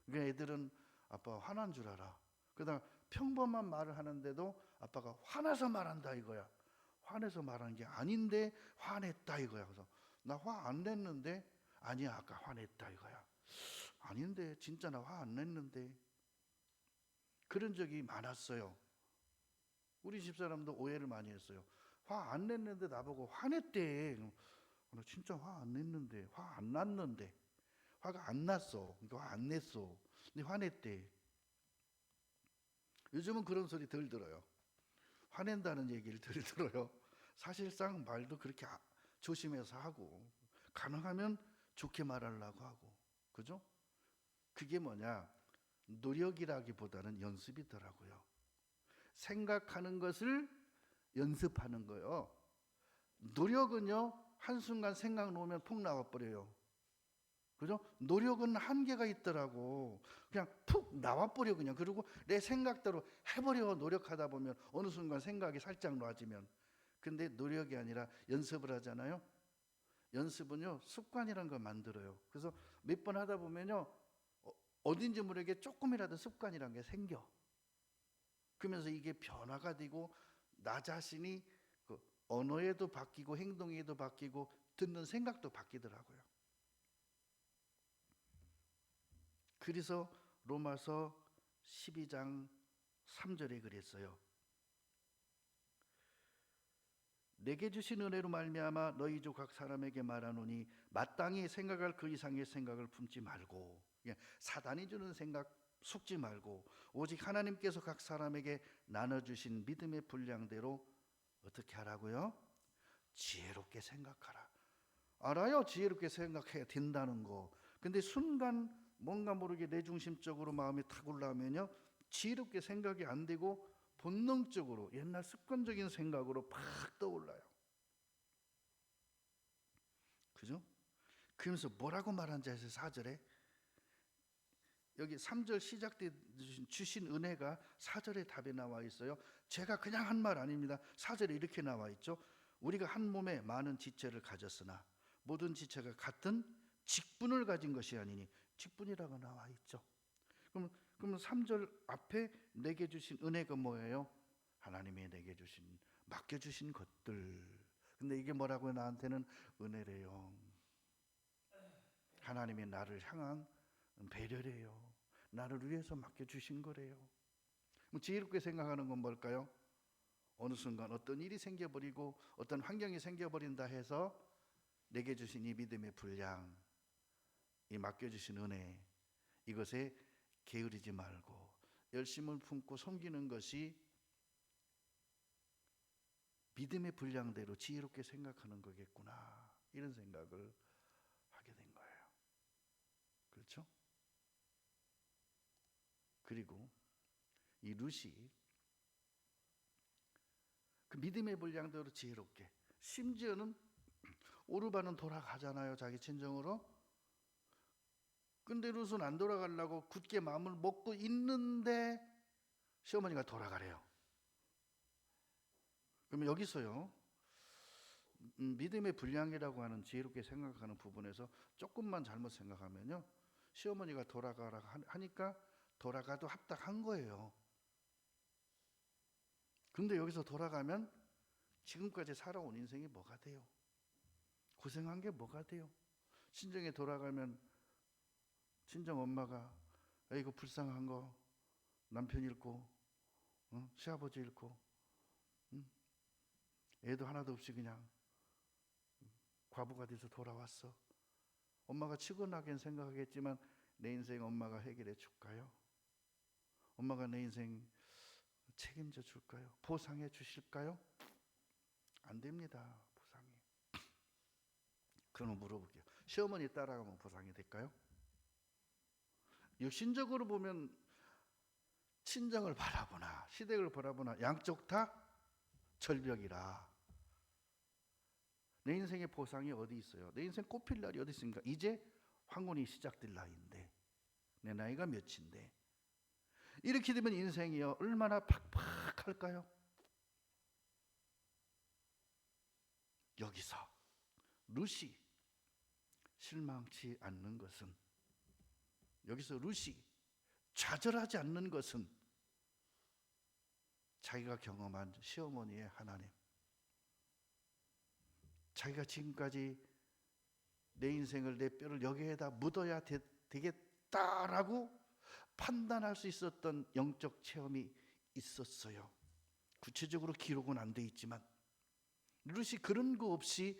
그러니까 애들은 아빠 화난 줄 알아. 그다음 평범한 말을 하는데도 아빠가 화나서 말한다 이거야. 화내서 말한 게 아닌데 화냈다 이거야. 그래서 나 화 안 냈는데 아니야 아까 화냈다 이거야. 아닌데 진짜 나 화 안 냈는데. 그런 적이 많았어요. 우리 집사람도 오해를 많이 했어요. 화 안 냈는데 나보고 화냈대. 나 진짜 화 안 냈는데 화 안 났는데 화가 안 났어. 그러니까 화 안 냈어. 근데 화냈대. 요즘은 그런 소리 덜 들어요. 화낸다는 얘기를 덜 들어요. 사실상 말도 그렇게 조심해서 하고 가능하면 좋게 말하려고 하고 그죠? 그게 뭐냐? 노력이라기보다는 연습이더라고요. 생각하는 것을 연습하는 거예요. 노력은요 한순간 생각 놓으면 푹 나와버려요. 그죠? 노력은 한계가 있더라고. 그냥 푹 나와버려 그냥. 그리고 내 생각대로 해버려. 노력하다 보면 어느 순간 생각이 살짝 놓아지면. 근데 노력이 아니라 연습을 하잖아요. 연습은요 습관이라는 걸 만들어요. 그래서 몇 번 하다 보면요 어딘지 모르게 조금이라도 습관이라는 게 생겨. 그러면서 이게 변화가 되고 나 자신이 그 언어에도 바뀌고 행동에도 바뀌고 듣는 생각도 바뀌더라고요. 그래서 로마서 12장 3절에 그랬어요. 내게 주신 은혜로 말미암아 너희 주 각 사람에게 말하노니 마땅히 생각할 그 이상의 생각을 품지 말고 사단이 주는 생각 속지 말고 오직 하나님께서 각 사람에게 나눠주신 믿음의 분량대로 어떻게 하라고요? 지혜롭게 생각하라. 알아요. 지혜롭게 생각해야 된다는 거. 근데 순간 뭔가 모르게 내중심적으로 마음이 탁 올라오면요 지혜롭게 생각이 안 되고 본능적으로 옛날 습관적인 생각으로 팍 떠올라요. 그죠? 그러면서 뭐라고 말한지 아세요? 4절에 여기 3절 시작 때 주신 은혜가 4절에 답에 나와 있어요. 제가 그냥 한 말 아닙니다. 4절에 이렇게 나와 있죠. 우리가 한 몸에 많은 지체를 가졌으나 모든 지체가 같은 직분을 가진 것이 아니니 직분이라고 나와 있죠. 그러면 3절 앞에 내게 주신 은혜가 뭐예요? 하나님이 내게 주신, 맡겨주신 것들. 근데 이게 뭐라고요? 나한테는 은혜래요. 하나님이 나를 향한 배려래요. 나를 위해서 맡겨주신 거래요. 지혜롭게 생각하는 건 뭘까요? 어느 순간 어떤 일이 생겨버리고 어떤 환경이 생겨버린다 해서 내게 주신 이 믿음의 분량, 이 맡겨주신 은혜, 이것에 게으르지 말고 열심을 품고 섬기는 것이 믿음의 분량대로 지혜롭게 생각하는 거겠구나, 이런 생각을 하게 된 거예요. 그렇죠? 그리고 이 룻이 그 믿음의 분량대로 지혜롭게, 심지어는 오르반은 돌아가잖아요, 자기 친정으로. 근데 룻은 안 돌아가려고 굳게 마음을 먹고 있는데 시어머니가 돌아가래요. 그러면 여기서요, 믿음의 분량이라고 하는 지혜롭게 생각하는 부분에서 조금만 잘못 생각하면요, 시어머니가 돌아가라 하니까 돌아가도 합당한 거예요. 근데 여기서 돌아가면 지금까지 살아온 인생이 뭐가 돼요? 고생한 게 뭐가 돼요? 친정에 돌아가면 친정 엄마가 이거 불쌍한 거 남편 잃고, 시아버지 잃고, 애도 하나도 없이 그냥 과부가 돼서 돌아왔어. 엄마가 치근하게 생각하겠지만 내 인생 엄마가 해결해 줄까요? 엄마가 내 인생 책임져 줄까요? 보상해 주실까요? 안 됩니다. 보상이. 그러면 물어볼게요. 시어머니 따라가면 보상이 될까요? 육신적으로 보면 친정을 바라보나 시댁을 바라보나 양쪽 다 절벽이라. 내 인생의 보상이 어디 있어요? 내 인생 꽃필 날이 어디 있습니까? 이제 황혼이 시작될 나이인데, 내 나이가 몇인데, 이렇게 되면 인생이요 얼마나 팍팍할까요? 여기서 룻이 실망치 않는 것은, 여기서 룻이 좌절하지 않는 것은 자기가 경험한 시어머니의 하나님, 자기가 지금까지 내 인생을, 내 뼈를 여기에다 묻어야 되겠다라고 판단할 수 있었던 영적 체험이 있었어요. 구체적으로 기록은 안 돼 있지만 룻이 그런 거 없이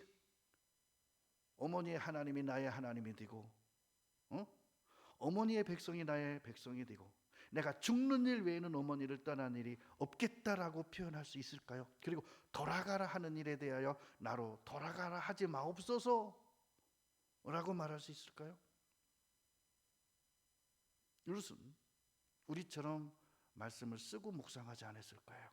어머니의 하나님이 나의 하나님이 되고, 어머니의 백성이 나의 백성이 되고, 내가 죽는 일 외에는 어머니를 떠난 일이 없겠다라고 표현할 수 있을까요? 그리고 돌아가라 하는 일에 대하여 나로 돌아가라 하지 마옵소서 라고 말할 수 있을까요? 룻은 우리처럼 말씀을 쓰고 묵상하지 않았을까요?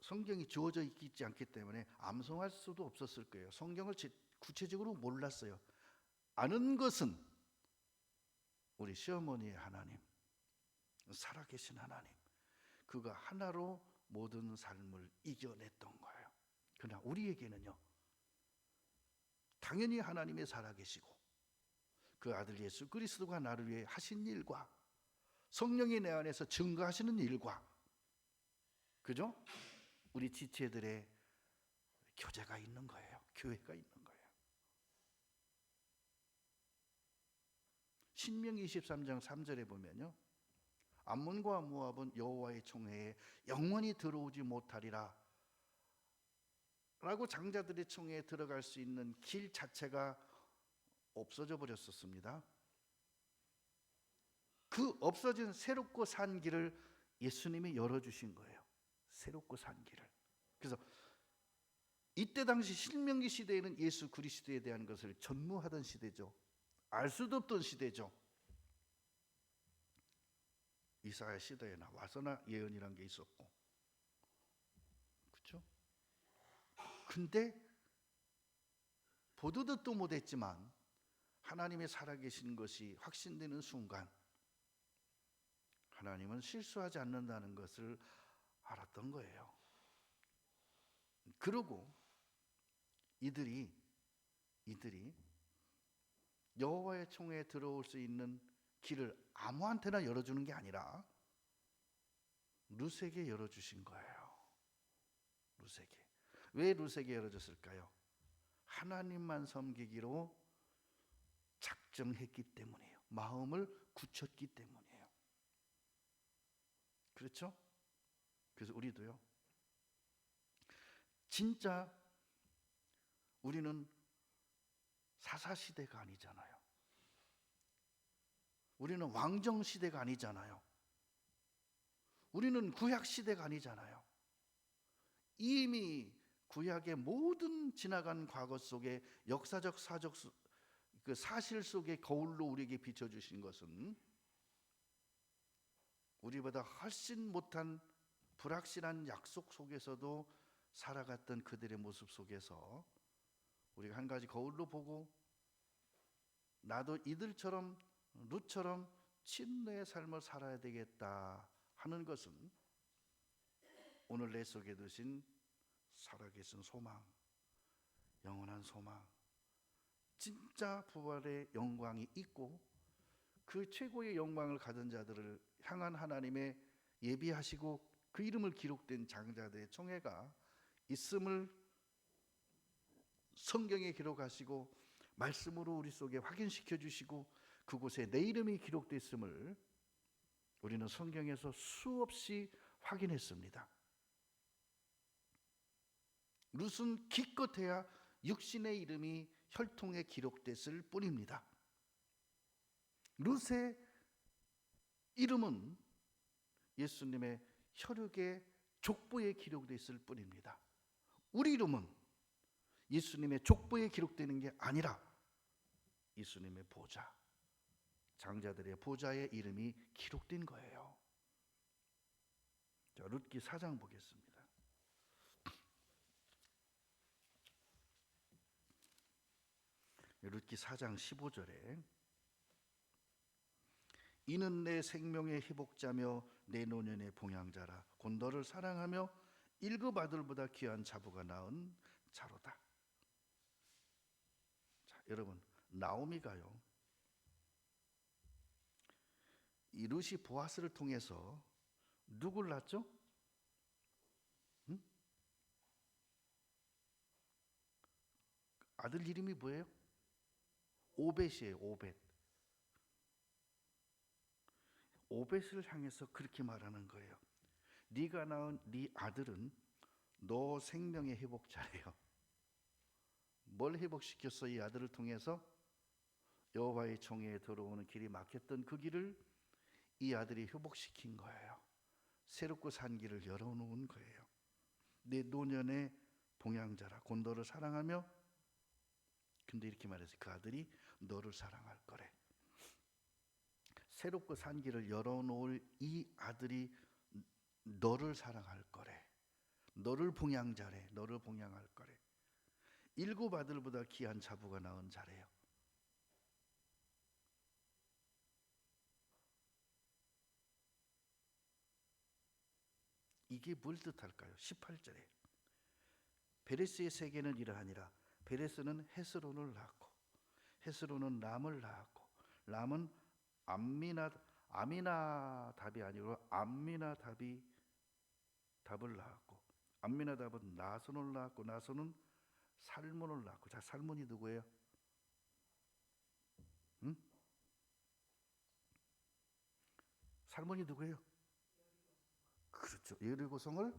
성경이 주어져 있지 않기 때문에 암송할 수도 없었을 거예요. 성경을 구체적으로 몰랐어요. 아는 것은 우리 시어머니의 하나님, 살아계신 하나님, 그가 하나로 모든 삶을 이겨냈던 거예요. 그러나 우리에게는요, 당연히 하나님이 살아계시고 그 아들 예수 그리스도가 나를 위해 하신 일과 성령이 내 안에서 증거하시는 일과, 그죠? 우리 지체들의 교제가 있는 거예요. 교회가 있는 거예요. 신명기 23장 3절에 보면요, 암몬과 모압은 여호와의 총회에 영원히 들어오지 못하리라 라고 장자들의 총회에 들어갈 수 있는 길 자체가 없어져 버렸었습니다. 그 없어진 새롭고 산 길을 예수님이 열어주신 거예요. 새롭고 산 길을. 그래서 이때 당시 신명기 시대에는 예수 그리스도에 대한 것을 전무하던 시대죠. 알 수도 없던 시대죠. 이사야 시대에 나와서나 예언이란 게 있었고, 그렇죠? 근데 보도 듣도 못했지만 하나님의 살아계신 것이 확신되는 순간 하나님은 실수하지 않는다는 것을 알았던 거예요. 그러고 이들이 여호와의 총회에 들어올 수 있는 길을 아무한테나 열어주는 게 아니라 룻에게 열어주신 거예요. 룻에게. 왜 룻에게 열어줬을까요? 하나님만 섬기기로 작정했기 때문이에요. 마음을 굳혔기 때문이에요. 그렇죠? 그래서 우리도요, 진짜 우리는 사사시대가 아니잖아요. 우리는 왕정시대가 아니잖아요. 우리는 구약시대가 아니잖아요. 이미 구약의 모든 지나간 과거 속에 역사적 그 사실 속의 거울로 우리에게 비춰주신 것은 우리보다 훨씬 못한 불확실한 약속 속에서도 살아갔던 그들의 모습 속에서 우리가 한 가지 거울로 보고 나도 이들처럼 룻처럼 친노의 삶을 살아야 되겠다 하는 것은 오늘 내 속에 두신 살아계신 소망, 영원한 소망, 진짜 부활의 영광이 있고 그 최고의 영광을 가진 자들을 향한 하나님의 예비하시고 그 이름을 기록된 장자들의 총회가 있음을 성경에 기록하시고 말씀으로 우리 속에 확인시켜 주시고 그곳에 내 이름이 기록되어 있음을 우리는 성경에서 수없이 확인했습니다. 룻은 기껏해야 육신의 이름이 혈통에 기록됐을 뿐입니다. 룻의 이름은 예수님의 혈육의 족보에 기록되어 있을 뿐입니다. 우리 이름은 예수님의 족보에 기록되는 게 아니라 예수님의 보좌, 장자들의 보좌의 이름이 기록된 거예요. 자, 룻기 4장 보겠습니다. 룻기 4장 15절에 이는 내 생명의 회복자며 내 노년의 봉양자라 곧 너를 사랑하며 일곱 아들보다 귀한 자부가 낳은 자로다. 자, 여러분, 나오미가요, 이 룻이 보아스를 통해서 누굴 낳았죠? 응? 아들 이름이 뭐예요? 오벳이에요. 오벳을 향해서 그렇게 말하는 거예요. 네가 낳은 네 아들은 너 생명의 회복자래요. 뭘 회복시켰어? 이 아들을 통해서 여호와의 총회에 들어오는 길이 막혔던 그 길을 이 아들이 회복시킨 거예요. 새롭고 산 길을 열어놓은 거예요. 내 노년의 봉양자라 곧 너를 사랑하며, 근데 이렇게 말해서 그 아들이 너를 사랑할 거래. 새롭고 산 길을 열어놓을 이 아들이 너를 사랑할 거래. 너를 봉양자래. 너를 봉양할 거래. 일곱 아들보다 귀한 자부가 낳은 자래요. 이게 뭘 뜻할까요? 18절에 베레스의 세계는 이러하니라. 베레스는 헤스론을 낳았고 헤스론은 람을 낳았고 람은 아미나답이 아니고 암미나답이 답을 낳았고 암미나답은 나손을 낳았고 나손은 살몬을 낳았고. 자, 살몬이 누구예요? 응? 살몬이 누구예요? 그렇죠. 여리고성을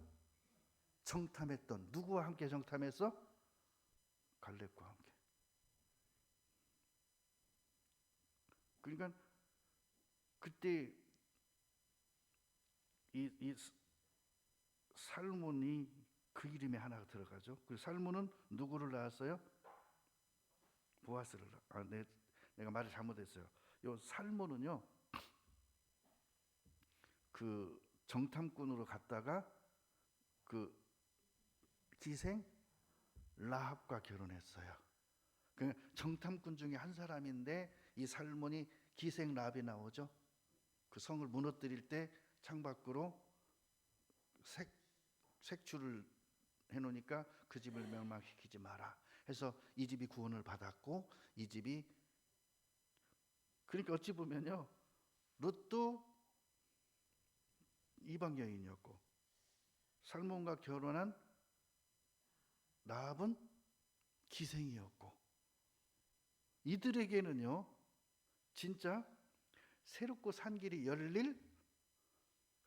정탐했던, 누구와 함께 정탐했어? 갈렙과 함께. 그러니까 그때 이 살몬이 그 이름에 하나 들어가죠. 그 살몬은 누구를 낳았어요? 보아스를. 내가 말을 잘못했어요. 요 살몬은요, 그 정탐꾼으로 갔다가 그 기생 라합과 결혼했어요. 그 정탐꾼 중에 한 사람인데 이 살몬이 기생 라합이 나오죠. 그 성을 무너뜨릴 때 창밖으로 색출을 해놓으니까 그 집을 멸망시키지 마라 해서 이 집이 구원을 받았고 이 집이 그러니까 어찌 보면요, 롯도 이방 여인이었고 살몬과 결혼한 라합은 기생이었고, 이들에게는요 진짜 새롭고 산 길이 열릴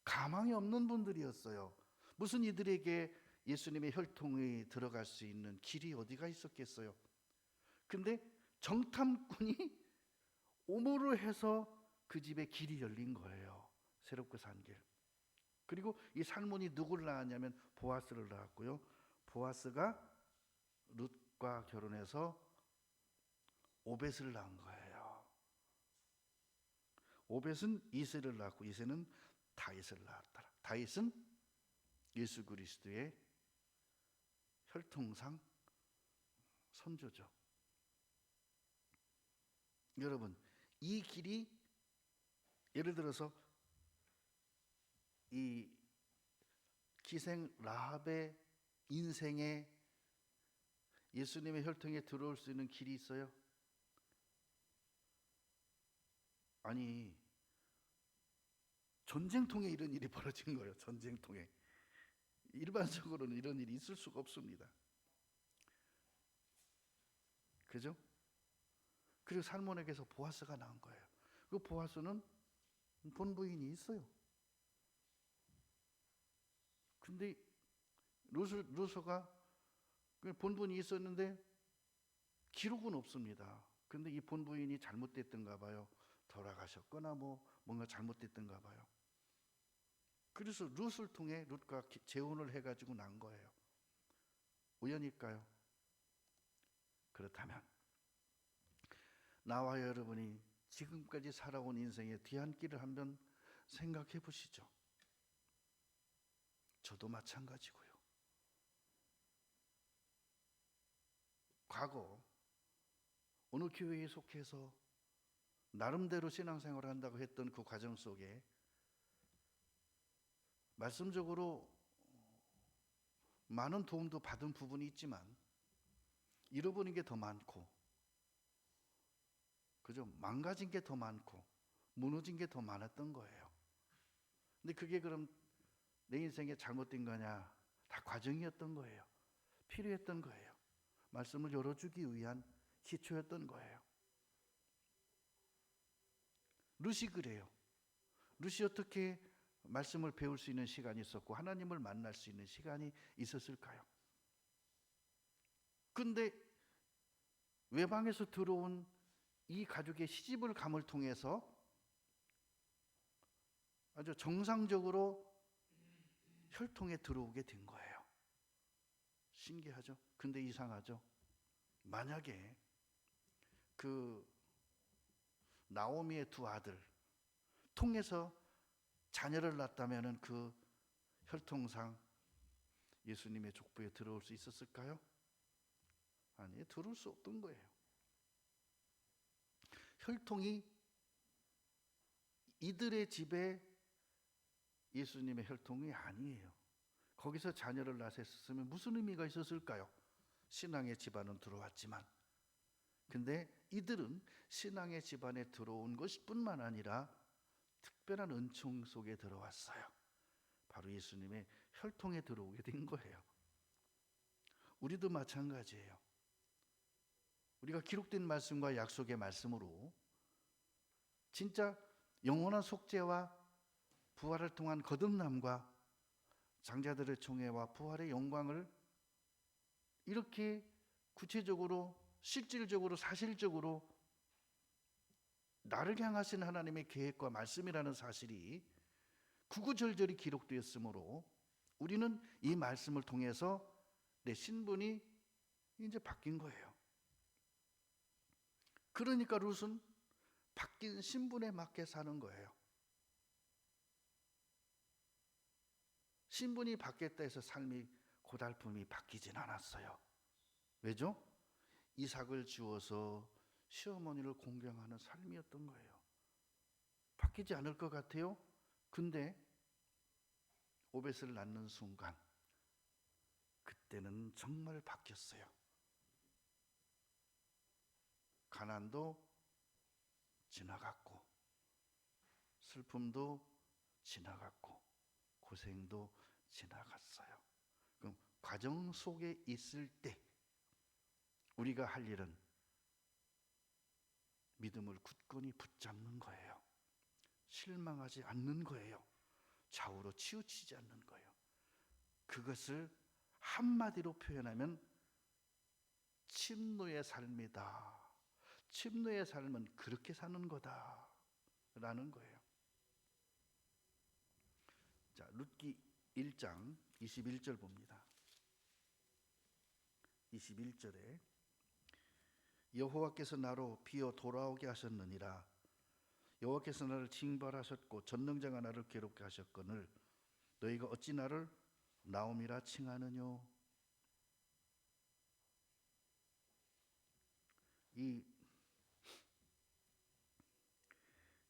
가망이 없는 분들이었어요. 무슨 이들에게 예수님의 혈통이 들어갈 수 있는 길이 어디가 있었겠어요? 근데 정탐꾼이 오모를 해서 그 집에 길이 열린 거예요. 새롭고 산 길. 그리고 이 살몬이 누구를 낳았냐면 보아스를 낳았고요. 보아스가 룻과 결혼해서 오벳을 낳은 거예요. 오벳은 이새를 낳았고 이새는 다윗을 낳았더라. 다윗은 예수 그리스도의 혈통상 선조죠. 여러분, 이 길이 예를 들어서 이 기생 라합의 인생에 예수님의 혈통에 들어올 수 있는 길이 있어요? 아니, 전쟁통에 이런 일이 벌어진 거예요. 전쟁통에. 일반적으로는 이런 일이 있을 수가 없습니다. 그죠? 그리고 살몬에게서 보아스가 나온 거예요. 그 보아스는 본부인이 있어요. 근데 루서가 본부인이 있었는데 기록은 없습니다. 근데 이 본부인이 잘못됐던가 봐요. 돌아가셨거나 뭔가 잘못됐던가 봐요. 그래서 룻을 통해 룻과 재혼을 해가지고 난 거예요. 우연일까요? 그렇다면 나와 여러분이 지금까지 살아온 인생의 뒤안길을 한번 생각해 보시죠. 저도 마찬가지고요. 과거 어느 교회에 속해서 나름대로 신앙생활을 한다고 했던 그 과정 속에 말씀적으로 많은 도움도 받은 부분이 있지만 잃어버린 게 더 많고, 그죠? 망가진 게 더 많고 무너진 게 더 많았던 거예요. 근데 그게 그럼 내 인생에 잘못된 거냐? 다 과정이었던 거예요. 필요했던 거예요. 말씀을 열어주기 위한 기초였던 거예요. 룻이 그래요. 룻이 어떻게 말씀을 배울 수 있는 시간이 있었고 하나님을 만날 수 있는 시간이 있었을까요? 근데 외방에서 들어온 이 가족의 시집을 감을 통해서 아주 정상적으로 혈통에 들어오게 된 거예요. 신기하죠? 근데 이상하죠? 만약에 그 나오미의 두 아들 통해서 자녀를 낳았다면 그 혈통상 예수님의 족보에 들어올 수 있었을까요? 아니, 들어올 수 없던 거예요. 혈통이 이들의 집에 예수님의 혈통이 아니에요. 거기서 자녀를 낳았으면 무슨 의미가 있었을까요? 신앙의 집안은 들어왔지만, 근데 이들은 신앙의 집안에 들어온 것뿐만 아니라 특별한 은총 속에 들어왔어요. 바로 예수님의 혈통에 들어오게 된 거예요. 우리도 마찬가지예요. 우리가 기록된 말씀과 약속의 말씀으로 진짜 영원한 속죄와 부활을 통한 거듭남과 장자들의 총회와 부활의 영광을 이렇게 구체적으로 실질적으로 사실적으로 나를 향하신 하나님의 계획과 말씀이라는 사실이 구구절절히 기록되었으므로 우리는 이 말씀을 통해서 내 신분이 이제 바뀐 거예요. 그러니까 룻은 바뀐 신분에 맞게 사는 거예요. 신분이 바뀌었다 해서 삶이 고달픔이 바뀌진 않았어요. 왜죠? 이삭을 주어서 시어머니를 공경하는 삶이었던 거예요. 바뀌지 않을 것 같아요. 근데 오벳을 낳는 순간 그때는 정말 바뀌었어요. 가나안도 지나갔고 슬픔도 지나갔고 고생도 지나갔어요. 그럼 과정 속에 있을 때 우리가 할 일은 믿음을 굳건히 붙잡는 거예요. 실망하지 않는 거예요. 좌우로 치우치지 않는 거예요. 그것을 한마디로 표현하면 침노의 삶이다. 침노의 삶은 그렇게 사는 거다 라는 거예요. 자, 룻기 1장 21절 봅니다. 21절에 여호와께서 나로 비어 돌아오게 하셨느니라. 여호와께서 나를 징벌하셨고 전능자가 나를 괴롭게 하셨거늘 너희가 어찌 나를 나옴이라 칭하느뇨. 이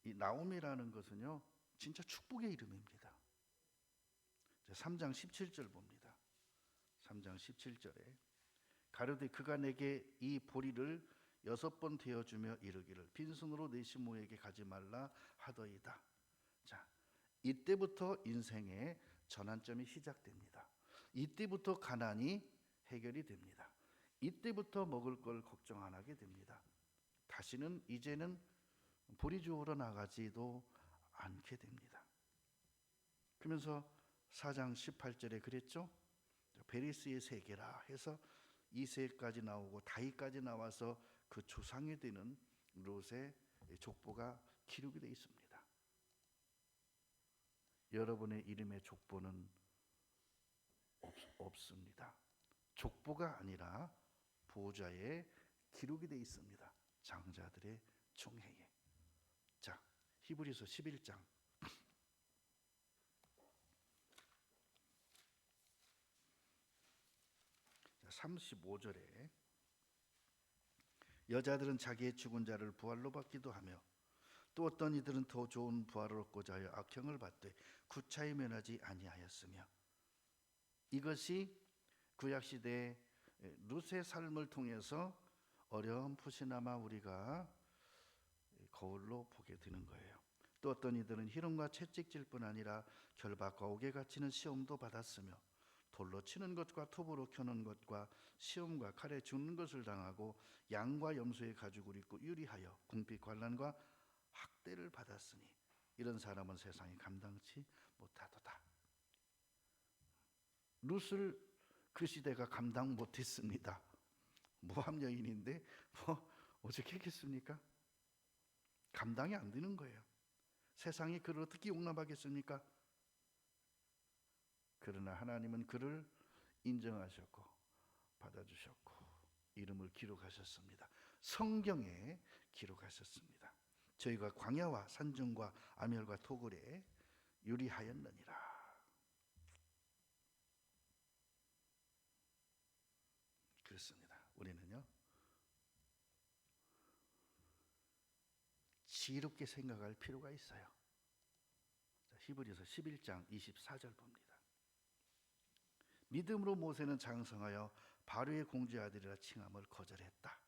나옴이라는 것은요 진짜 축복의 이름입니다. 3장 17절 봅니다. 3장 17절에 가로되 그가 내게 이 보리를 6번 되어주며 이르기를 빈손으로 내 시모에게 가지 말라 하더이다. 자, 이때부터 인생의 전환점이 시작됩니다. 이때부터 가난이 해결이 됩니다. 이때부터 먹을 걸 걱정 안 하게 됩니다. 다시는 이제는 보리 주우러 나가지도 않게 됩니다. 그러면서 4장 18절에 그랬죠. 베리스의 세계라 해서 이세까지 나오고 다윗까지 나와서 그 조상이 되는 롯의 족보가 기록이 되어 있습니다. 여러분의 이름의 족보는 없습니다. 족보가 아니라 보좌에 기록이 되어 있습니다. 장자들의 총회에. 자, 히브리서 11장 35절에 여자들은 자기의 죽은 자를 부활로 받기도 하며 또 어떤 이들은 더 좋은 부활을 얻고자 하여 악형을 받되 구차히 면하지 아니하였으며 이것이 구약시대의 룻의 삶을 통해서 어렴풋이나마 우리가 거울로 보게 되는 거예요. 또 어떤 이들은 희롱과 채찍질 뿐 아니라 결박과 옥에 갇히는 시험도 받았으며 돌로 치는 것과 톱으로 켜는 것과 시험과 칼에 죽는 것을 당하고 양과 염소의 가죽을 입고 유리하여 궁핍 관난과 학대를 받았으니 이런 사람은 세상이 감당치 못하도다. 룻을 그 시대가 감당 못했습니다. 모함 여인인데 뭐 어떻게 했겠습니까? 감당이 안 되는 거예요. 세상이 그를 어떻게 용납하겠습니까? 그러나 하나님은 그를 인정하셨고 받아주셨고 이름을 기록하셨습니다. 성경에 기록하셨습니다. 저희가 광야와 산중과 아멸과 토굴에 유리하였느니라. 그렇습니다. 우리는요 지혜롭게 생각할 필요가 있어요. 히브리서 11장 24절 봅니다. 믿음으로 모세는 장성하여 바로의 공주의 아들이라 칭함을 거절했다.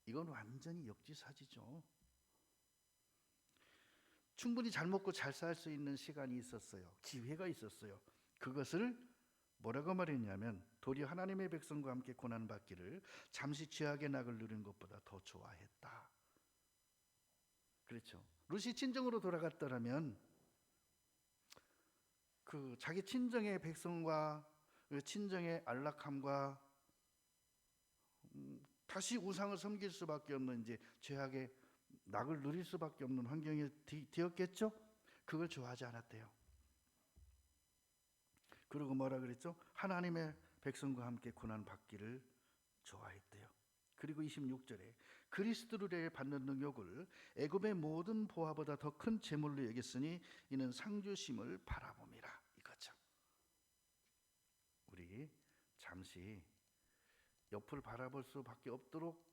이건 완전히 역지사지죠. 충분히 잘 먹고 잘 살 수 있는 시간이 있었어요. 기회가 있었어요. 그것을 뭐라고 말했냐면 도리어 하나님의 백성과 함께 고난받기를 잠시 죄악의 낙을 누리는 것보다 더 좋아했다. 그렇죠. 룻이 친정으로 돌아갔더라면 그 자기 친정의 백성과 그 친정의 안락함과 다시 우상을 섬길 수밖에 없는 이제 죄악의 낙을 누릴 수밖에 없는 환경이 되었겠죠. 그걸 좋아하지 않았대요. 그리고 뭐라 그랬죠? 하나님의 백성과 함께 고난 받기를 좋아했대요. 그리고 26절에 그리스도를 받는 능력을 애굽의 모든 보화보다 더 큰 재물로 여겼으니 이는 상주심을 바라봄이라 이거죠. 우리 잠시 옆을 바라볼 수밖에 없도록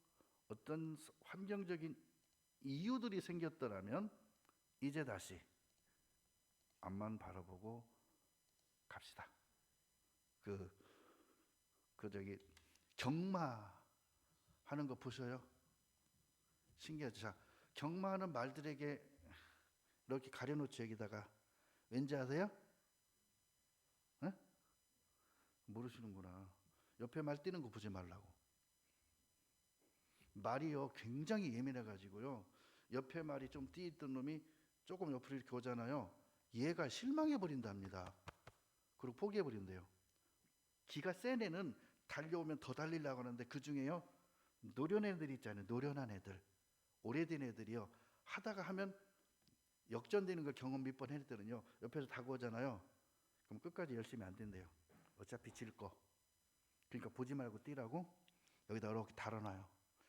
어떤 환경적인 이유들이 생겼더라면 이제 다시 앞만 바라보고 갑시다. 그 경마하는 하는 거 보셔요. 신기하죠. 자, 경마하는 말들에게 이렇게 가려놓죠. 여기다가 왠지 아세요? 에? 모르시는구나. 옆에 말 뛰는 거 보지 말라고. 말이요 굉장히 예민해 가지고요, 옆에 말이 좀 뛰있던 놈이 조금 옆으로 이렇게 오잖아요. 얘가 실망해 버린답니다. 그리고 포기해 버린대요. 기가 센 애는 달려오면 더 달리려고 하는데, 그 중에요 노련 애들 있잖아요. 노련한 애들, 오래된 애들이요, 하다가 하면 역전되는 걸 경험 몇 번 했더니요, 옆에서 다가오잖아요. 그럼 끝까지 열심히 안 된대요. 어차피 질 거. 그러니까 보지 말고 뛰라고 여기다 이렇게 달아놔요.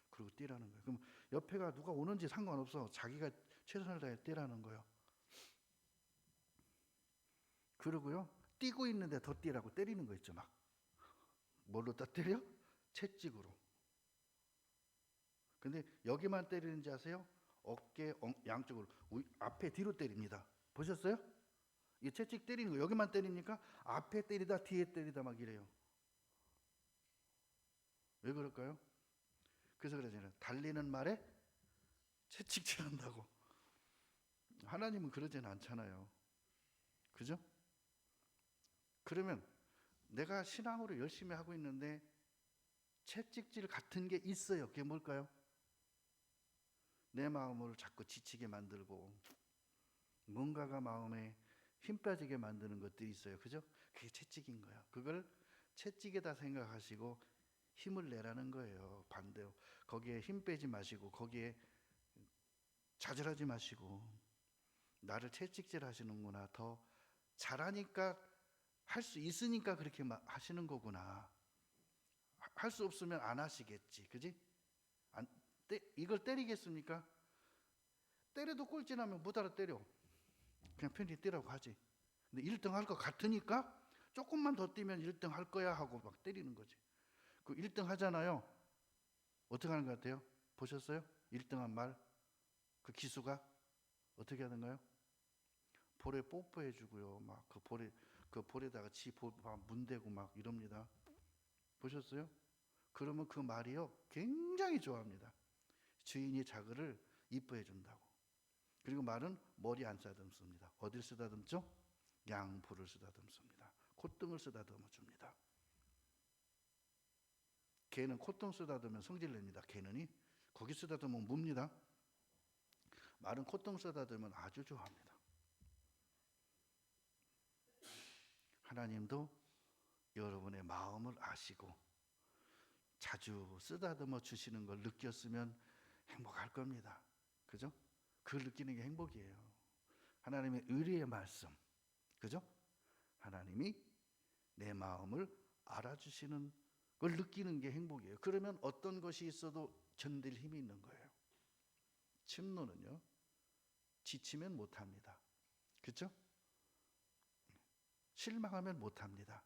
그리고 뛰라는 거예요. 그럼 옆에가 누가 오는지 상관없어. 자기가 최선을 다해 뛰라는 거예요. 그러고요, 뛰고 있는데 더 뛰라고 때리는 거 있죠. 막 뭘로 다 때려? 채찍으로. 근데 여기만 때리는지 아세요? 어깨 양쪽으로, 앞에 뒤로 때립니다. 보셨어요? 이 채찍 때리는 거 여기만 때리니까 앞에 때리다 뒤에 때리다 막 이래요. 왜 그럴까요? 그래서 그러잖아요. 달리는 말에 채찍질한다고. 하나님은 그러지는 않잖아요. 그죠? 그러면 내가 신앙으로 열심히 하고 있는데 채찍질 같은 게 있어요. 그게 뭘까요? 내 마음을 자꾸 지치게 만들고 뭔가가 마음에 힘 빠지게 만드는 것들이 있어요. 그죠? 그게 채찍인 거야. 그걸 채찍에다 생각하시고 힘을 내라는 거예요. 반대로 거기에 힘 빼지 마시고, 거기에 좌절하지 마시고, 나를 채찍질 하시는구나, 더 잘하니까, 할 수 있으니까 그렇게 하시는 거구나, 할 수 없으면 안 하시겠지, 그지? 이걸 때리겠습니까? 때려도 꼴찌나면 못 알아 때려. 그냥 편히 뛰라고 하지. 근데 1등 할 것 같으니까 조금만 더 뛰면 1등 할 거야 하고 막 때리는 거지. 그 1등 하잖아요. 어떻게 하는 것 같아요? 보셨어요? 1등한 말, 그 기수가 어떻게 하는가요? 볼에 뽀뽀해 주고요. 막 그 볼에다가 지볼 문대고 막 이럽니다. 보셨어요? 그러면 그 말이요 굉장히 좋아합니다. 주인이 자그를 이뻐해 준다고. 그리고 말은 머리 안 쓰다듬습니다. 어딜 쓰다듬죠? 양볼을 쓰다듬습니다. 콧등을 쓰다듬어 줍니다. 개는 콧등 쓰다듬으면 성질 냅니다. 개는이 거기 쓰다듬으면 뭡니다. 말은 콧등 쓰다듬으면 아주 좋아합니다. 하나님도 여러분의 마음을 아시고 자주 쓰다듬어 주시는 걸 느꼈으면 행복할 겁니다. 그죠? 그걸 느끼는 게 행복이에요. 하나님의 의리의 말씀, 그죠? 하나님이 내 마음을 알아주시는 걸 느끼는 게 행복이에요. 그러면 어떤 것이 있어도 견딜 힘이 있는 거예요. 침노는요, 지치면 못합니다. 그렇죠? 실망하면 못합니다.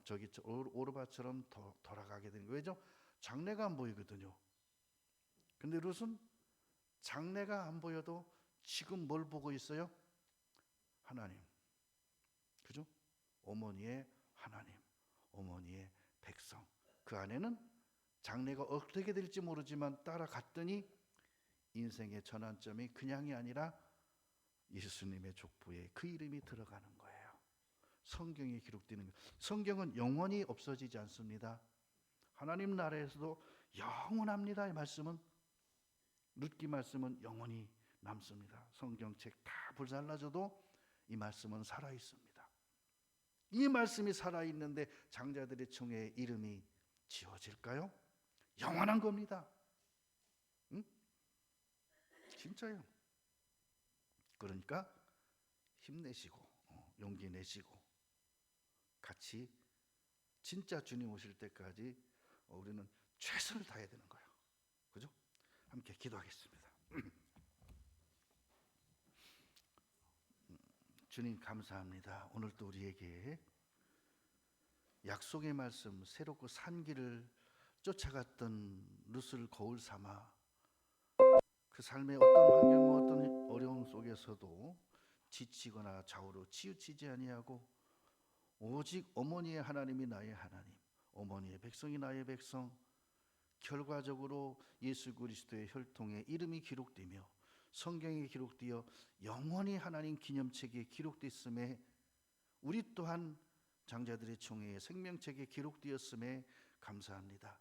저기 오르바처럼 돌아가게 되는 거예요. 왜죠? 장래가 안 보이거든요. 근데 룻은 장래가 안 보여도 지금 뭘 보고 있어요? 하나님. 그죠? 어머니의 하나님, 어머니의 백성. 그 안에는 장래가 어떻게 될지 모르지만 따라갔더니 인생의 전환점이 그냥이 아니라 예수님의 족보에 그 이름이 들어가는 거예요. 성경에 기록되는 것. 성경은 영원히 없어지지 않습니다. 하나님 나라에서도 영원합니다. 이 말씀은, 룻기 말씀은 영원히 남습니다. 성경책 다 불살라져도 이 말씀은 살아 있습니다. 이 말씀이 살아 있는데 장자들의 총회에 이름이 지어질까요? 영원한 겁니다. 응? 진짜요. 그러니까 힘내시고 용기 내시고 같이 진짜 주님 오실 때까지 우리는 최선을 다해야 되는 거예요. 그죠? 함께 기도하겠습니다. 주님 감사합니다. 오늘 또 우리에게 약속의 말씀, 새롭고 산 길을 쫓아갔던 룻을 거울 삼아 그 삶의 어떤 환경과 어떤 어려움 속에서도 지치거나 좌우로 치우치지 아니하고 오직 어머니의 하나님이 나의 하나님, 어머니의 백성이 나의 백성, 결과적으로 예수 그리스도의 혈통에 이름이 기록되며 성경에 기록되어 영원히 하나님 기념책에 기록됐음에 우리 또한 장자들의 총회의 생명책에 기록되었음에 감사합니다.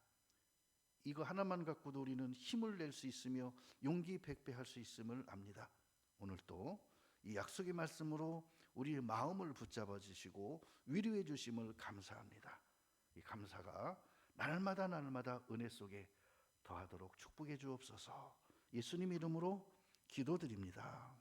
이거 하나만 갖고도 우리는 힘을 낼 수 있으며 용기 백배할 수 있음을 압니다. 오늘도 이 약속의 말씀으로 우리의 마음을 붙잡아 주시고 위로해 주심을 감사합니다. 이 감사가 날마다 은혜 속에 더하도록 축복해 주옵소서. 예수님 이름으로 기도드립니다.